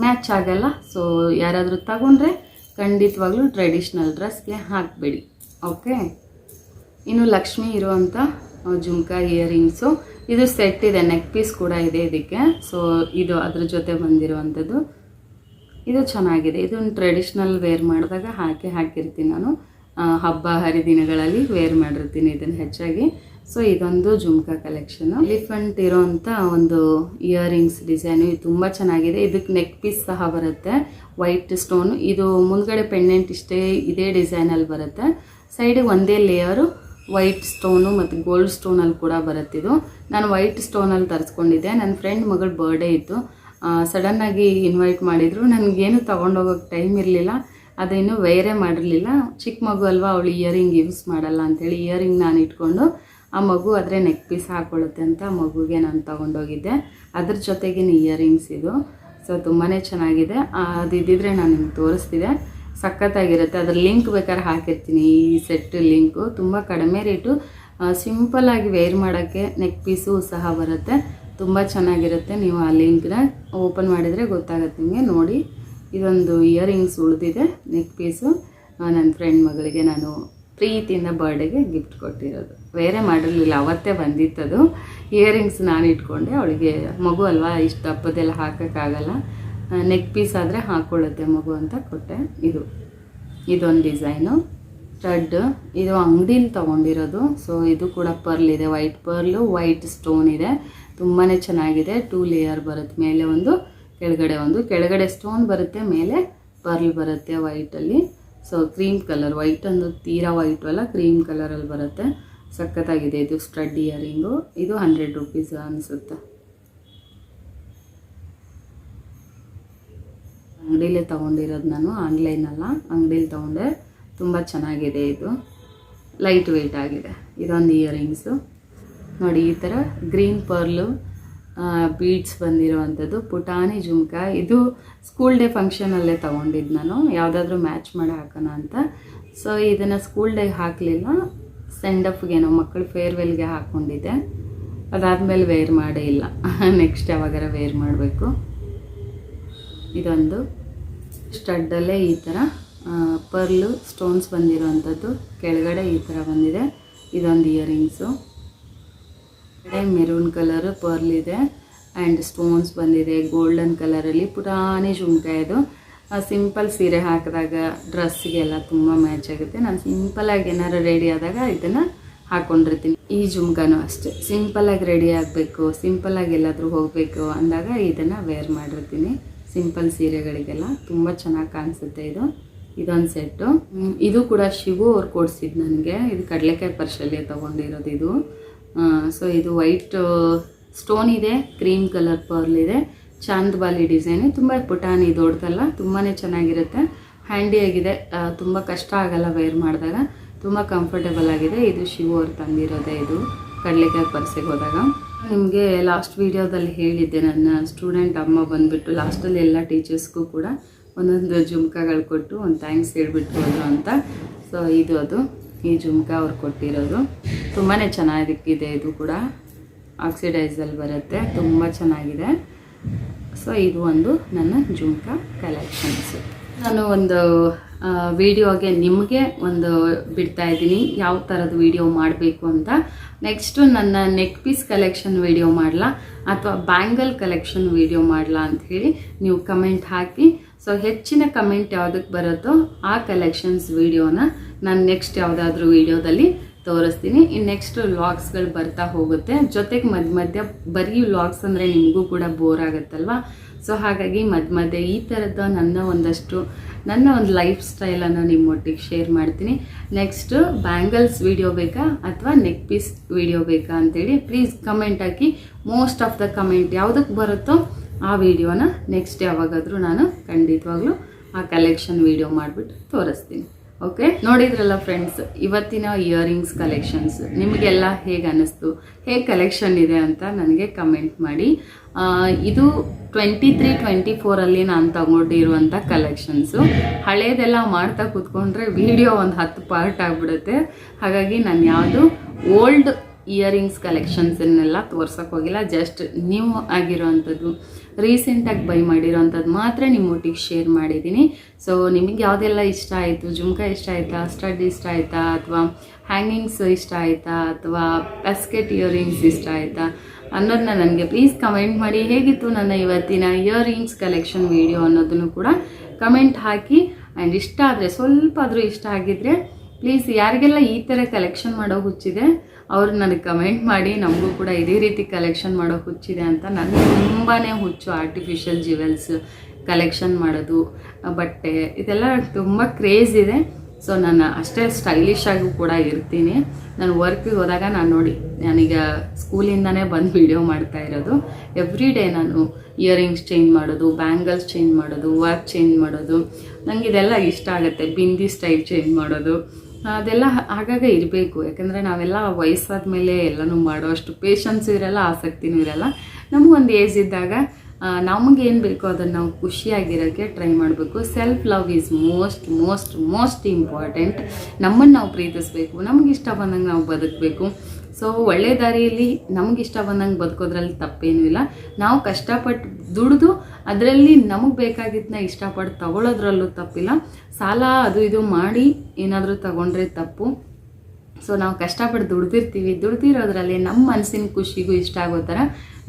ಮ್ಯಾಚ್ ಆಗಲ್ಲ. ಸೊ ಯಾರಾದರೂ ತಗೊಂಡ್ರೆ ಖಂಡಿತವಾಗ್ಲೂ ಟ್ರೆಡಿಷ್ನಲ್ ಡ್ರೆಸ್ಗೆ ಹಾಕಬೇಡಿ. ಓಕೆ. ಇನ್ನು ಲಕ್ಷ್ಮಿ ಇರುವಂಥ ಜುಮ್ಕಾ ಇಯರಿಂಗ್ಸು. ಇದು ಸೆಟ್ ಇದೆ, ನೆಕ್ ಪೀಸ್ ಕೂಡ ಇದೆ ಇದಕ್ಕೆ. ಸೊ ಇದು ಅದ್ರ ಜೊತೆ ಬಂದಿರುವಂಥದ್ದು. ಇದು ಚೆನ್ನಾಗಿದೆ. ಇದನ್ನು ಟ್ರೆಡಿಷ್ನಲ್ ವೇರ್ ಮಾಡಿದಾಗ ಹಾಕಿರ್ತೀನಿ ನಾನು. ಹಬ್ಬ ಹರಿದಿನಗಳಲ್ಲಿ ವೇರ್ ಮಾಡಿರ್ತೀನಿ ಇದನ್ನು ಹೆಚ್ಚಾಗಿ. ಸೊ ಇದೊಂದು ಜುಮ್ಕಾ ಕಲೆಕ್ಷನು. ಎಲಿಫೆಂಟ್ ಇರೋವಂಥ ಒಂದು ಇಯರಿಂಗ್ಸ್ ಡಿಸೈನು. ಇದು ತುಂಬ ಚೆನ್ನಾಗಿದೆ. ಇದಕ್ಕೆ ನೆಕ್ ಪೀಸ್ ಸಹ ಬರುತ್ತೆ, ವೈಟ್ ಸ್ಟೋನು. ಇದು ಮುಂದ್ಗಡೆ ಪೆಂಡೆಂಟ್ ಇದೇ ಡಿಸೈನಲ್ಲಿ ಬರುತ್ತೆ. ಸೈಡಿಗೆ ಒಂದೇ ಲೇಯರು ವೈಟ್ ಸ್ಟೋನು ಮತ್ತು ಗೋಲ್ಡ್ ಸ್ಟೋನಲ್ಲಿ ಕೂಡ ಬರುತ್ತಿದ್ದು. ನಾನು ವೈಟ್ ಸ್ಟೋನಲ್ಲಿ ತರಿಸ್ಕೊಂಡಿದ್ದೆ. ನನ್ನ ಫ್ರೆಂಡ್ ಮಗಳ ಬರ್ಡೇ ಇತ್ತು, ಸಡನ್ನಾಗಿ ಇನ್ವೈಟ್ ಮಾಡಿದರು. ನನಗೇನು ತೊಗೊಂಡೋಗೋಕ್ಕೆ ಟೈಮ್ ಇರಲಿಲ್ಲ, ಅದೇನು ವೇರೇ ಮಾಡಿರಲಿಲ್ಲ. ಚಿಕ್ಕ ಮಗು ಅಲ್ವಾ, ಅವಳು ಇಯರಿಂಗ್ ಯೂಸ್ ಮಾಡಲ್ಲ ಅಂಥೇಳಿ ಇಯರಿಂಗ್ ನಾನು ಇಟ್ಕೊಂಡು, ಆ ಮಗು ಆದರೆ ನೆಕ್ ಪೀಸ್ ಹಾಕ್ಕೊಳ್ಳುತ್ತೆ ಅಂತ ಮಗುಗೆ ನಾನು ತೊಗೊಂಡೋಗಿದ್ದೆ. ಅದ್ರ ಜೊತೆಗಿನ ಇಯರಿಂಗ್ಸ್ ಇದು. ಸೊ ತುಂಬಾ ಚೆನ್ನಾಗಿದೆ. ಅದು ಇದ್ದಿದ್ರೆ ನಾನು ನಿಮ್ಗೆ ತೋರಿಸ್ತಿದ್ದೆ, ಸಖತ್ತಾಗಿರುತ್ತೆ. ಅದ್ರ ಲಿಂಕ್ ಬೇಕಾದ್ರೆ ಹಾಕಿರ್ತೀನಿ, ಈ ಸೆಟ್ ಲಿಂಕು. ತುಂಬ ಕಡಿಮೆ ರೇಟು, ಸಿಂಪಲ್ಲಾಗಿ ವೇರ್ ಮಾಡೋಕ್ಕೆ. ನೆಕ್ ಪೀಸು ಸಹ ಬರುತ್ತೆ, ತುಂಬ ಚೆನ್ನಾಗಿರುತ್ತೆ. ನೀವು ಆ ಲಿಂಕ್ನ ಓಪನ್ ಮಾಡಿದರೆ ಗೊತ್ತಾಗುತ್ತೆ ನಿಮಗೆ. ನೋಡಿ, ಇದೊಂದು ಇಯರಿಂಗ್ಸ್ ಉಳಿದಿದೆ, ನೆಕ್ ಪೀಸು. ನನ್ನ ಫ್ರೆಂಡ್ ಮಗಳಿಗೆ ನಾನು ಪ್ರೀತಿಯಿಂದ ಬರ್ಡೇಗೆ ಗಿಫ್ಟ್ ಕೊಟ್ಟಿರೋದು. ಬೇರೆ ಮಾಡಿರಲಿಲ್ಲ, ಅವತ್ತೇ ಬಂದಿತ್ತದು. ಇಯರಿಂಗ್ಸ್ ನಾನು ಇಟ್ಕೊಂಡೆ. ಅವಳಿಗೆ ಮಗು ಅಲ್ವಾ, ಇಷ್ಟು ದಪ್ಪದೆಲ್ಲ ಹಾಕೋಕ್ಕಾಗಲ್ಲ, ನೆಕ್ ಪೀಸ್ ಆದರೆ ಹಾಕ್ಕೊಳ್ಳುತ್ತೆ ಮಗು ಅಂತ ಕೊಟ್ಟೆ. ಇದೊಂದು ಡಿಸೈನು ಸ್ಟಡ್. ಇದು ಅಂಗಡೀಲಿ ತೊಗೊಂಡಿರೋದು. ಸೊ ಇದು ಕೂಡ ಪರ್ಲ್ ಇದೆ, ವೈಟ್ ಪರ್ಲು, ವೈಟ್ ಸ್ಟೋನ್ ಇದೆ. ತುಂಬಾ ಚೆನ್ನಾಗಿದೆ. 2 ಲೇಯರ್ ಬರುತ್ತೆ, ಮೇಲೆ ಒಂದು ಕೆಳಗಡೆ ಒಂದು. ಕೆಳಗಡೆ ಸ್ಟೋನ್ ಬರುತ್ತೆ, ಮೇಲೆ ಪರ್ಲ್ ಬರುತ್ತೆ ವೈಟಲ್ಲಿ. ಸೊ ಕ್ರೀಮ್ ಕಲರ್, ವೈಟ್ ಅಂದು ತೀರಾ ವೈಟು ಅಲ್ಲ, ಕ್ರೀಮ್ ಕಲರಲ್ಲಿ ಬರುತ್ತೆ. ಸಖತ್ತಾಗಿದೆ ಇದು ಸ್ಟಡ್ ಇಯರಿಂಗು. ಇದು 100 ರೂಪೀಸ್ ಅನಿಸುತ್ತೆ. ಅಂಗಡಿಲೇ ತೊಗೊಂಡಿರೋದು ನಾನು, ಆನ್ಲೈನಲ್ಲ, ಅಂಗಡೀಲಿ ತೊಗೊಂಡೆ. ತುಂಬ ಚೆನ್ನಾಗಿದೆ ಇದು, ಲೈಟ್ ವೆಯ್ಟ್ ಆಗಿದೆ. ಇದೊಂದು ಇಯರಿಂಗ್ಸು ನೋಡಿ. ಈ ಥರ ಗ್ರೀನ್ ಪರ್ಲು ಬೀಡ್ಸ್ ಬಂದಿರೋವಂಥದ್ದು ಪುಟಾಣಿ ಜುಮ್ಕ. ಇದು ಸ್ಕೂಲ್ ಡೇ ಫಂಕ್ಷನಲ್ಲೇ ತೊಗೊಂಡಿದ್ದು ನಾನು, ಯಾವುದಾದ್ರೂ ಮ್ಯಾಚ್ ಮಾಡಿ ಹಾಕೋಣ ಅಂತ. ಸೊ ಇದನ್ನು ಸ್ಕೂಲ್ ಡೇಗೆ ಹಾಕಲಿಲ್ಲ, ಸೆಂಡ್ ಆಫ್ಗೇನೋ ಮಕ್ಕಳು ಫೇರ್ವೆಲ್ಗೆ ಹಾಕ್ಕೊಂಡಿದ್ದೆ. ಅದಾದಮೇಲೆ ವೇರ್ ಮಾಡೇ ಇಲ್ಲ, ನೆಕ್ಸ್ಟ್ ಯಾವಾಗಾರ ವೇರ್ ಮಾಡಬೇಕು. ಇದೊಂದು ಸ್ಟಡ್ಡಲ್ಲೇ ಈ ಥರ ಪರ್ಲು ಸ್ಟೋನ್ಸ್ ಬಂದಿರೋವಂಥದ್ದು, ಕೆಳಗಡೆ ಈ ಥರ ಬಂದಿದೆ. ಇದೊಂದು ಇಯರಿಂಗ್ಸು, ಮೆರೂನ್ ಕಲರು ಪರ್ಲ್ ಇದೆ ಆ್ಯಂಡ್ ಸ್ಟೋನ್ಸ್ ಬಂದಿದೆ ಗೋಲ್ಡನ್ ಕಲರಲ್ಲಿ. ಪುಟಾಣಿ ಜುಮ್ಕ ಇದು. ಸಿಂಪಲ್ ಸೀರೆ ಹಾಕಿದಾಗ ಡ್ರೆಸ್ಸಿಗೆಲ್ಲ ತುಂಬ ಮ್ಯಾಚ್ ಆಗುತ್ತೆ. ನಾನು ಸಿಂಪಲಾಗಿ ಏನಾರು ರೆಡಿ ಆದಾಗ ಇದನ್ನು ಹಾಕ್ಕೊಂಡಿರ್ತೀನಿ. ಈ ಜುಮ್ಕನೂ ಅಷ್ಟೇ, ಸಿಂಪಲಾಗಿ ರೆಡಿ ಆಗಬೇಕು, ಸಿಂಪಲಾಗಿ ಎಲ್ಲಾದರೂ ಹೋಗಬೇಕು ಅಂದಾಗ ಇದನ್ನು ವೇರ್ ಮಾಡಿರ್ತೀನಿ. ಸಿಂಪಲ್ ಸೀರೆಗಳಿಗೆಲ್ಲ ತುಂಬ ಚೆನ್ನಾಗಿ ಕಾಣಿಸುತ್ತೆ ಇದು. ಇದೊಂದು ಸೆಟ್ಟು. ಇದು ಕೂಡ ಶಿವು ಅವ್ರು ಕೊಡಿಸಿದ್ದು ನನಗೆ. ಇದು ಕಡಲೆಕಾಯಿ ಪರ್ಶಲ್ಲಿ ತೊಗೊಂಡಿರೋದು ಇದು. ಸೊ ಇದು ವೈಟ್ ಸ್ಟೋನ್ ಇದೆ, ಕ್ರೀಮ್ ಕಲರ್ ಪರ್ಲ್ ಇದೆ, ಚಾಂದ್ಬಾಲಿ ಡಿಸೈನು. ತುಂಬ ಪುಟಾಣಿ, ದೊಡ್ಡದಲ್ಲ, ತುಂಬಾ ಚೆನ್ನಾಗಿರುತ್ತೆ, ಹ್ಯಾಂಡಿಯಾಗಿದೆ, ತುಂಬ ಕಷ್ಟ ಆಗಲ್ಲ ವೇರ್ ಮಾಡಿದಾಗ, ತುಂಬ ಕಂಫರ್ಟೇಬಲ್ ಆಗಿದೆ. ಇದು ಶಿವು ಅವ್ರು ತಂದಿರೋದೆ ಇದು ಕಡಲೆಕಾಯಿ ಪರ್ಸಿಗೆ ಹೋದಾಗ. ನಿಮಗೆ ಲಾಸ್ಟ್ ವೀಡಿಯೋದಲ್ಲಿ ಹೇಳಿದ್ದೆ, ನನ್ನ ಸ್ಟೂಡೆಂಟ್ ಅಮ್ಮ ಬಂದುಬಿಟ್ಟು ಲಾಸ್ಟಲ್ಲಿ ಎಲ್ಲ ಟೀಚರ್ಸ್ಗೂ ಕೂಡ ಒಂದೊಂದು ಜುಮ್ಕಗಳು ಕೊಟ್ಟು ಒಂದು ಥ್ಯಾಂಕ್ಸ್ ಹೇಳ್ಬಿಟ್ಟು ಹೋದರು ಅಂತ. ಸೊ ಇದು ಅದು ಈ ಜುಮ್ಕ ಅವ್ರು ಕೊಟ್ಟಿರೋದು. ತುಂಬಾ ಚೆನ್ನಾಗಿದೆ, ಇದು ಕೂಡ ಆಕ್ಸಿಡೈಸಲ್ಲಿ ಬರುತ್ತೆ, ತುಂಬ ಚೆನ್ನಾಗಿದೆ. ಸೊ ಇದು ಒಂದು ನನ್ನ ಜುಮ್ಕ ಕಲೆಕ್ಷನ್ಸು. ನಾನು ಒಂದು ವಿಡಿಯೋಗೆ ನಿಮಗೆ ಒಂದು ಬಿಡ್ತಾ ಇದ್ದೀನಿ, ಯಾವ ಥರದ ವಿಡಿಯೋ ಮಾಡಬೇಕು ಅಂತ. ನೆಕ್ಸ್ಟು ನನ್ನ ನೆಕ್ ಪೀಸ್ ಕಲೆಕ್ಷನ್ ವಿಡಿಯೋ ಮಾಡಲಾ ಅಥವಾ ಬ್ಯಾಂಗಲ್ ಕಲೆಕ್ಷನ್ ವಿಡಿಯೋ ಮಾಡಲಾ ಅಂಥೇಳಿ ನೀವು ಕಮೆಂಟ್ ಹಾಕಿ. ಸೊ ಹೆಚ್ಚಿನ ಕಮೆಂಟ್ ಯಾವುದಕ್ಕೆ ಬರುತ್ತೋ ಆ ಕಲೆಕ್ಷನ್ಸ್ ವಿಡಿಯೋನ ನಾನು ನೆಕ್ಸ್ಟ್ ಯಾವುದಾದ್ರೂ ವಿಡಿಯೋದಲ್ಲಿ ತೋರಿಸ್ತೀನಿ. ಇನ್ನು ನೆಕ್ಸ್ಟ್ ವ್ಲಾಗ್ಸ್ಗಳು ಬರ್ತಾ ಹೋಗುತ್ತೆ. ಜೊತೆಗೆ ಮಧ್ಯ ಬರೀ ವ್ಲಾಗ್ಸ್ ಅಂದರೆ ನಿಮಗೂ ಕೂಡ ಬೋರ್ ಆಗುತ್ತಲ್ವ. ಸೊ ಹಾಗಾಗಿ ಮಧ್ಯೆ ಈ ಥರದ ನನ್ನ ಒಂದು ಲೈಫ್ ಸ್ಟೈಲನ್ನು ನಿಮ್ಮೊಟ್ಟಿಗೆ ಶೇರ್ ಮಾಡ್ತೀನಿ. ನೆಕ್ಸ್ಟ್ ಬ್ಯಾಂಗಲ್ಸ್ ವಿಡಿಯೋ ಬೇಕಾ ಅಥವಾ ನೆಕ್ ಪೀಸ್ ವಿಡಿಯೋ ಬೇಕಾ ಅಂತೇಳಿ please comment hockey. Most of the comment ಯಾವುದಕ್ಕೆ ಬರುತ್ತೋ ಆ ವಿಡಿಯೋನ ನೆಕ್ಸ್ಟ್ ಯಾವಾಗಾದರೂ ನಾನು ಖಂಡಿತವಾಗ್ಲೂ ಆ ಕಲೆಕ್ಷನ್ ವಿಡಿಯೋ ಮಾಡಿಬಿಟ್ಟು ತೋರಿಸ್ತೀನಿ. ಓಕೆ, ನೋಡಿದ್ರಲ್ಲ ಫ್ರೆಂಡ್ಸ್, ಇವತ್ತಿನ ಇಯರಿಂಗ್ಸ್ ಕಲೆಕ್ಷನ್ಸ್ ನಿಮಗೆಲ್ಲ ಹೇಗೆ ಅನ್ನಿಸ್ತು, ಹೇಗೆ ಕಲೆಕ್ಷನ್ ಇದೆ ಅಂತ ನನಗೆ ಕಮೆಂಟ್ ಮಾಡಿ. ಇದು 23-24 ನಾನು ತಗೊಂಡಿರುವಂಥ ಕಲೆಕ್ಷನ್ಸು. ಹಳೇದೆಲ್ಲ ಮಾಡ್ತಾ ಕೂತ್ಕೊಂಡ್ರೆ ವಿಡಿಯೋ ಒಂದು 10 ಪಾರ್ಟ್ ಆಗಿಬಿಡುತ್ತೆ. ಹಾಗಾಗಿ ನಾನು ಯಾವುದು ಓಲ್ಡ್ ಇಯರಿಂಗ್ಸ್ ಕಲೆಕ್ಷನ್ಸನ್ನೆಲ್ಲ ತೋರ್ಸೋಕೆ ಹೋಗಿಲ್ಲ. ಜಸ್ಟ್ ನ್ಯೂ ಆಗಿರೋವಂಥದ್ದು, ರೀಸೆಂಟಾಗಿ ಬೈ ಮಾಡಿರೋವಂಥದ್ದು ಮಾತ್ರ ನಿಮ್ಮೊಟ್ಟಿಗೆ ಶೇರ್ ಮಾಡಿದ್ದೀನಿ. ಸೊ ನಿಮಗೆ ಯಾವುದೆಲ್ಲ ಇಷ್ಟ ಆಯಿತು, ಜುಮ್ಕ ಇಷ್ಟ ಆಯಿತಾ, ಸ್ಟಡ್ ಇಷ್ಟ ಆಯಿತಾ, ಅಥವಾ ಹ್ಯಾಂಗಿಂಗ್ಸ್ ಇಷ್ಟ ಆಯಿತಾ, ಅಥವಾ ಬ್ಯಾಸ್ಕೆಟ್ ಇಯರಿಂಗ್ಸ್ ಇಷ್ಟ ಆಯಿತಾ ಅನ್ನೋದನ್ನ ನನಗೆ ಪ್ಲೀಸ್ ಕಮೆಂಟ್ ಮಾಡಿ. ಹೇಗಿತ್ತು ನನ್ನ ಇವತ್ತಿನ ಇಯರಿಂಗ್ಸ್ ಕಲೆಕ್ಷನ್ ವಿಡಿಯೋ ಅನ್ನೋದನ್ನು ಕೂಡ ಕಮೆಂಟ್ ಹಾಕಿ. ಆ್ಯಂಡ್ ಇಷ್ಟ ಆದರೆ, ಸ್ವಲ್ಪ ಆದರೂ ಇಷ್ಟ ಆಗಿದ್ದರೆ ಪ್ಲೀಸ್ ಯಾರಿಗೆಲ್ಲ ಈ ಥರ ಕಲೆಕ್ಷನ್ ಮಾಡೋ ಹುಚ್ಚಿದೆ ಅವರು ನನಗೆ ಕಮೆಂಟ್ ಮಾಡಿ. ನಮಗೂ ಕೂಡ ಇದೇ ರೀತಿ ಕಲೆಕ್ಷನ್ ಮಾಡೋ ಹುಚ್ಚಿದೆ ಅಂತ. ನನಗೆ ತುಂಬಾ ಹುಚ್ಚು ಆರ್ಟಿಫಿಷಿಯಲ್ ಜ್ಯುವೆಲ್ಸ್ ಕಲೆಕ್ಷನ್ ಮಾಡೋದು, ಬಟ್ಟೆ, ಇದೆಲ್ಲ ತುಂಬ ಕ್ರೇಜ್ ಇದೆ. ಸೊ ನಾನು ಅಷ್ಟೇ ಸ್ಟೈಲಿಶ್ ಆಗೂ ಕೂಡ ಇರ್ತೀನಿ. ನಾನು ವರ್ಕಿಗೆ ಹೋದಾಗ ನಾನೀಗ ಸ್ಕೂಲಿಂದನೇ ಬಂದು ವಿಡಿಯೋ ಮಾಡ್ತಾ ಇರೋದು. ಎವ್ರಿ ಡೇ ನಾನು ಇಯರಿಂಗ್ಸ್ ಚೇಂಜ್ ಮಾಡೋದು, ಬ್ಯಾಂಗಲ್ಸ್ ಚೇಂಜ್ ಮಾಡೋದು, ವರ್ಕ್ ಚೇಂಜ್ ಮಾಡೋದು, ನನಗೆ ಇದೆಲ್ಲ ಇಷ್ಟ ಆಗುತ್ತೆ. ಬಿಂದಿ ಸ್ಟೈಲ್ ಚೇಂಜ್ ಮಾಡೋದು, ಅದೆಲ್ಲ ಆಗಾಗ ಇರಬೇಕು. ಯಾಕಂದರೆ ನಾವೆಲ್ಲ ವಯಸ್ಸಾದ ಮೇಲೆ ಎಲ್ಲನೂ ಮಾಡೋ ಅಷ್ಟು ಪೇಷನ್ಸು ಇರಲ್ಲ, ಆಸಕ್ತಿನೂ ಇರಲ್ಲ. ನಮಗೊಂದು ಏಜ್ ಇದ್ದಾಗ ನಮಗೇನು ಬೇಕೋ ಅದನ್ನು ನಾವು ಖುಷಿಯಾಗಿರೋಕ್ಕೆ ಟ್ರೈ ಮಾಡಬೇಕು. Self love is most most most important. ನಮ್ಮನ್ನು ನಾವು ಪ್ರೀತಿಸಬೇಕು, ನಮಗಿಷ್ಟ ಬಂದಂಗೆ ನಾವು ಬದುಕಬೇಕು. ಸೊ ಒಳ್ಳೆ ದಾರಿಯಲ್ಲಿ ನಮಗಿಷ್ಟ ಬಂದಂಗೆ ಬದುಕೋದ್ರಲ್ಲಿ ತಪ್ಪೇನೂ ಇಲ್ಲ. ನಾವು ಕಷ್ಟಪಟ್ಟು ದುಡಿದು ಅದರಲ್ಲಿ ನಮಗೆ ಬೇಕಾಗಿದ್ದನ್ನ ಇಷ್ಟಪಟ್ಟು ತಗೊಳ್ಳೋದ್ರಲ್ಲೂ ತಪ್ಪಿಲ್ಲ. ಸಾಲ ಅದು ಇದು ಮಾಡಿ ಏನಾದರೂ ತಗೊಂಡ್ರೆ ತಪ್ಪು. ಸೊ ನಾವು ಕಷ್ಟಪಟ್ಟು ದುಡ್ದಿರೋದ್ರಲ್ಲಿ ನಮ್ಮ ಮನಸ್ಸಿನ ಖುಷಿಗೂ ಇಷ್ಟ ಆಗೋ ಥರ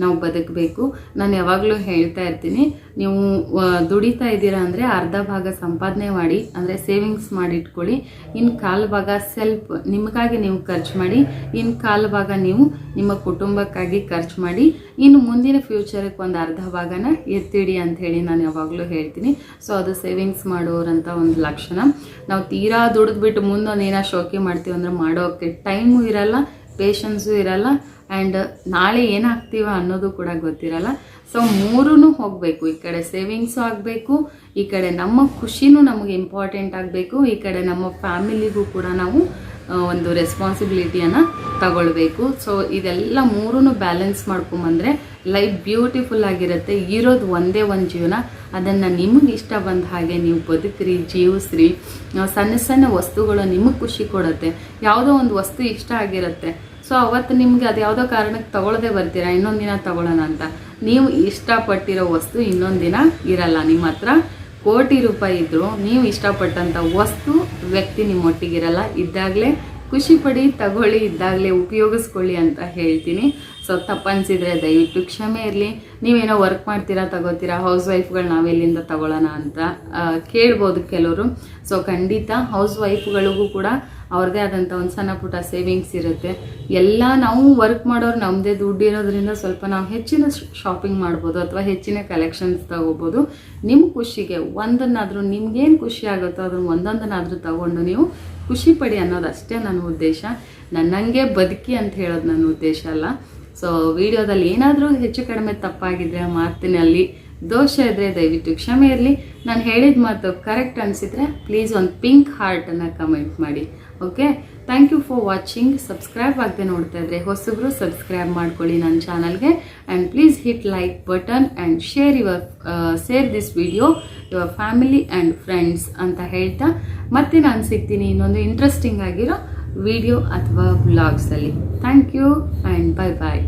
ನಾವು ಬದುಕಬೇಕು. ನಾನು ಯಾವಾಗಲೂ ಹೇಳ್ತಾ ಇರ್ತೀನಿ, ನೀವು ದುಡಿತಾ ಇದ್ದೀರಾ ಅಂದರೆ ಅರ್ಧ ಭಾಗ ಸಂಪಾದನೆ ಮಾಡಿ, ಅಂದರೆ ಸೇವಿಂಗ್ಸ್ ಮಾಡಿ ಇಟ್ಕೊಳ್ಳಿ. ಇನ್ನು ಕಾಲು ಭಾಗ ಸೆಲ್ಫ್ ನಿಮಗಾಗಿ ನೀವು ಖರ್ಚು ಮಾಡಿ, ಇನ್ನು ಕಾಲು ಭಾಗ ನೀವು ನಿಮ್ಮ ಕುಟುಂಬಕ್ಕಾಗಿ ಖರ್ಚು ಮಾಡಿ, ಇನ್ನು ಮುಂದಿನ ಫ್ಯೂಚರ್ಗೆ ಒಂದು ಅರ್ಧ ಭಾಗನ ಎತ್ತಿಡಿ ಅಂಥೇಳಿ ನಾನು ಯಾವಾಗಲೂ ಹೇಳ್ತೀನಿ. ಸೊ ಅದು ಸೇವಿಂಗ್ಸ್ ಮಾಡೋರಂಥ ಒಂದು ಲಕ್ಷಣ. ನಾವು ತೀರಾ ದುಡಿದ್ಬಿಟ್ಟು ಮುಂದೊಂದು ಏನೋ ಶೋಕಿ ಮಾಡ್ತೀವಿ ಅಂದರೆ ಮಾಡೋಕ್ಕೆ ಟೈಮು ಇರಲ್ಲ, ಪೇಷನ್ಸು ಇರಲ್ಲ, ಆ್ಯಂಡ್ ನಾಳೆ ಏನಾಗ್ತೀವ ಅನ್ನೋದು ಕೂಡ ಗೊತ್ತಿರಲ್ಲ. ಸೊ ಮೂರೂ ಹೋಗಬೇಕು. ಈ ಕಡೆ ಸೇವಿಂಗ್ಸು ಆಗಬೇಕು, ಈ ಕಡೆ ನಮ್ಮ ಖುಷಿನೂ ನಮಗೆ ಇಂಪಾರ್ಟೆಂಟ್ ಆಗಬೇಕು, ಈ ಕಡೆ ನಮ್ಮ ಫ್ಯಾಮಿಲಿಗೂ ಕೂಡ ನಾವು ಒಂದು ರೆಸ್ಪಾನ್ಸಿಬಿಲಿಟಿಯನ್ನು ತಗೊಳ್ಬೇಕು. ಸೊ ಇದೆಲ್ಲ ಮೂರೂ ಬ್ಯಾಲೆನ್ಸ್ ಮಾಡ್ಕೊಂಬಂದರೆ ಲೈಫ್ ಬ್ಯೂಟಿಫುಲ್ ಆಗಿರುತ್ತೆ. ಇರೋದು ಒಂದೇ ಒಂದು ಜೀವನ, ಅದನ್ನು ನಿಮಗೆ ಇಷ್ಟ ಬಂದ ಹಾಗೆ ನೀವು ಬದುಕ್ರಿ, ಜೀವಿಸ್ರಿ. ಸಣ್ಣ ಸಣ್ಣ ವಸ್ತುಗಳು ನಿಮಗೆ ಖುಷಿ ಕೊಡುತ್ತೆ. ಯಾವುದೋ ಒಂದು ವಸ್ತು ಇಷ್ಟ ಆಗಿರುತ್ತೆ, ಸೊ ಅವತ್ತು ನಿಮಗೆ ಅದು ಯಾವುದೋ ಕಾರಣಕ್ಕೆ ತಗೊಳ್ಳದೆ ಬರ್ತೀರಾ, ಇನ್ನೊಂದು ದಿನ ತಗೊಳ್ಳೋಣ ಅಂತ. ನೀವು ಇಷ್ಟಪಟ್ಟಿರೋ ವಸ್ತು ಇನ್ನೊಂದು ದಿನ ಇರಲ್ಲ. ನಿಮ್ಮ ಹತ್ರ ಕೋಟಿ ರೂಪಾಯಿ ಇದ್ದರೂ ನೀವು ಇಷ್ಟಪಟ್ಟಂಥ ವಸ್ತು ವ್ಯಕ್ತಿ ನಿಮ್ಮೊಟ್ಟಿಗಿರಲ್ಲ. ಇದ್ದಾಗಲೇ ಖುಷಿ ಪಡಿ, ತಗೊಳ್ಳಿ, ಇದ್ದಾಗಲೇ ಉಪಯೋಗಿಸ್ಕೊಳ್ಳಿ ಅಂತ ಹೇಳ್ತೀನಿ. ಸೊ ತಪ್ಪನ್ಸಿದ್ರೆ ದಯವಿಟ್ಟು ಕ್ಷಮೆ ಇರಲಿ. ನೀವೇನೋ ವರ್ಕ್ ಮಾಡ್ತೀರಾ, ತಗೋತೀರಾ, ಹೌಸ್ ವೈಫ್ಗಳು ನಾವೆಲ್ಲಿಂದ ತಗೊಳ್ಳೋಣ ಅಂತ ಕೇಳ್ಬೋದು ಕೆಲವರು. ಸೊ ಖಂಡಿತ ಹೌಸ್ ವೈಫ್ಗಳಿಗೂ ಕೂಡ ಅವ್ರದ್ದೇ ಆದಂಥ ಒಂದು ಸಣ್ಣ ಪುಟ್ಟ ಸೇವಿಂಗ್ಸ್ ಇರುತ್ತೆ. ಎಲ್ಲ ನಾವು ವರ್ಕ್ ಮಾಡೋರು ನಮ್ಮದೇ ದುಡ್ಡು ಇರೋದ್ರಿಂದ ಸ್ವಲ್ಪ ನಾವು ಹೆಚ್ಚಿನ ಶಾಪಿಂಗ್ ಮಾಡ್ಬೋದು ಅಥವಾ ಹೆಚ್ಚಿನ ಕಲೆಕ್ಷನ್ಸ್ ತಗೋಬೋದು. ನಿಮ್ಮ ಖುಷಿಗೆ ಒಂದನ್ನಾದರೂ ನಿಮ್ಗೇನು ಖುಷಿ ಆಗುತ್ತೋ ಅದನ್ನು ಒಂದೊಂದನ್ನಾದರೂ ತಗೊಂಡು ನೀವು ಖುಷಿ ಪಡಿ ಅನ್ನೋದಷ್ಟೇ ನನ್ನ ಉದ್ದೇಶ. ನನ್ನಂಗೆ ಬದುಕಿ ಅಂತ ಹೇಳೋದು ನನ್ನ ಉದ್ದೇಶ ಅಲ್ಲ. ಸೊ ವಿಡಿಯೋದಲ್ಲಿ ಏನಾದರೂ ಹೆಚ್ಚು ಕಡಿಮೆ ತಪ್ಪಾಗಿದ್ರೆ ಮಾತಿನಲ್ಲಿ ದೋಷ ಇದ್ದರೆ ದಯವಿಟ್ಟು ಕ್ಷಮೆ ಇರಲಿ. ನಾನು ಹೇಳಿದ ಮಾತು ಕರೆಕ್ಟ್ ಅನಿಸಿದರೆ ಪ್ಲೀಸ್ ಒಂದು ಪಿಂಕ್ ಹಾರ್ಟನ್ನು ಕಮೆಂಟ್ ಮಾಡಿ. Okay, thank you for watching. Subscribe ಆಗದೆ ನೋಡ್ತಾ ಇದ್ದರೆ ಹೊಸಬ್ರು ಸಬ್ಸ್ಕ್ರೈಬ್ ಮಾಡ್ಕೊಳ್ಳಿ ನನ್ನ ಚಾನಲ್ಗೆ. And please hit like button and share this video your family and friends ಅಂತ ಹೇಳ್ತಾ ಮತ್ತೆ ನಾನು ಸಿಗ್ತೀನಿ ಇನ್ನೊಂದು ಇಂಟ್ರೆಸ್ಟಿಂಗ್ ಆಗಿರೋ ವಿಡಿಯೋ ಅಥವಾ ವ್ಲಾಗ್ಸಲ್ಲಿ. Thank you and bye bye.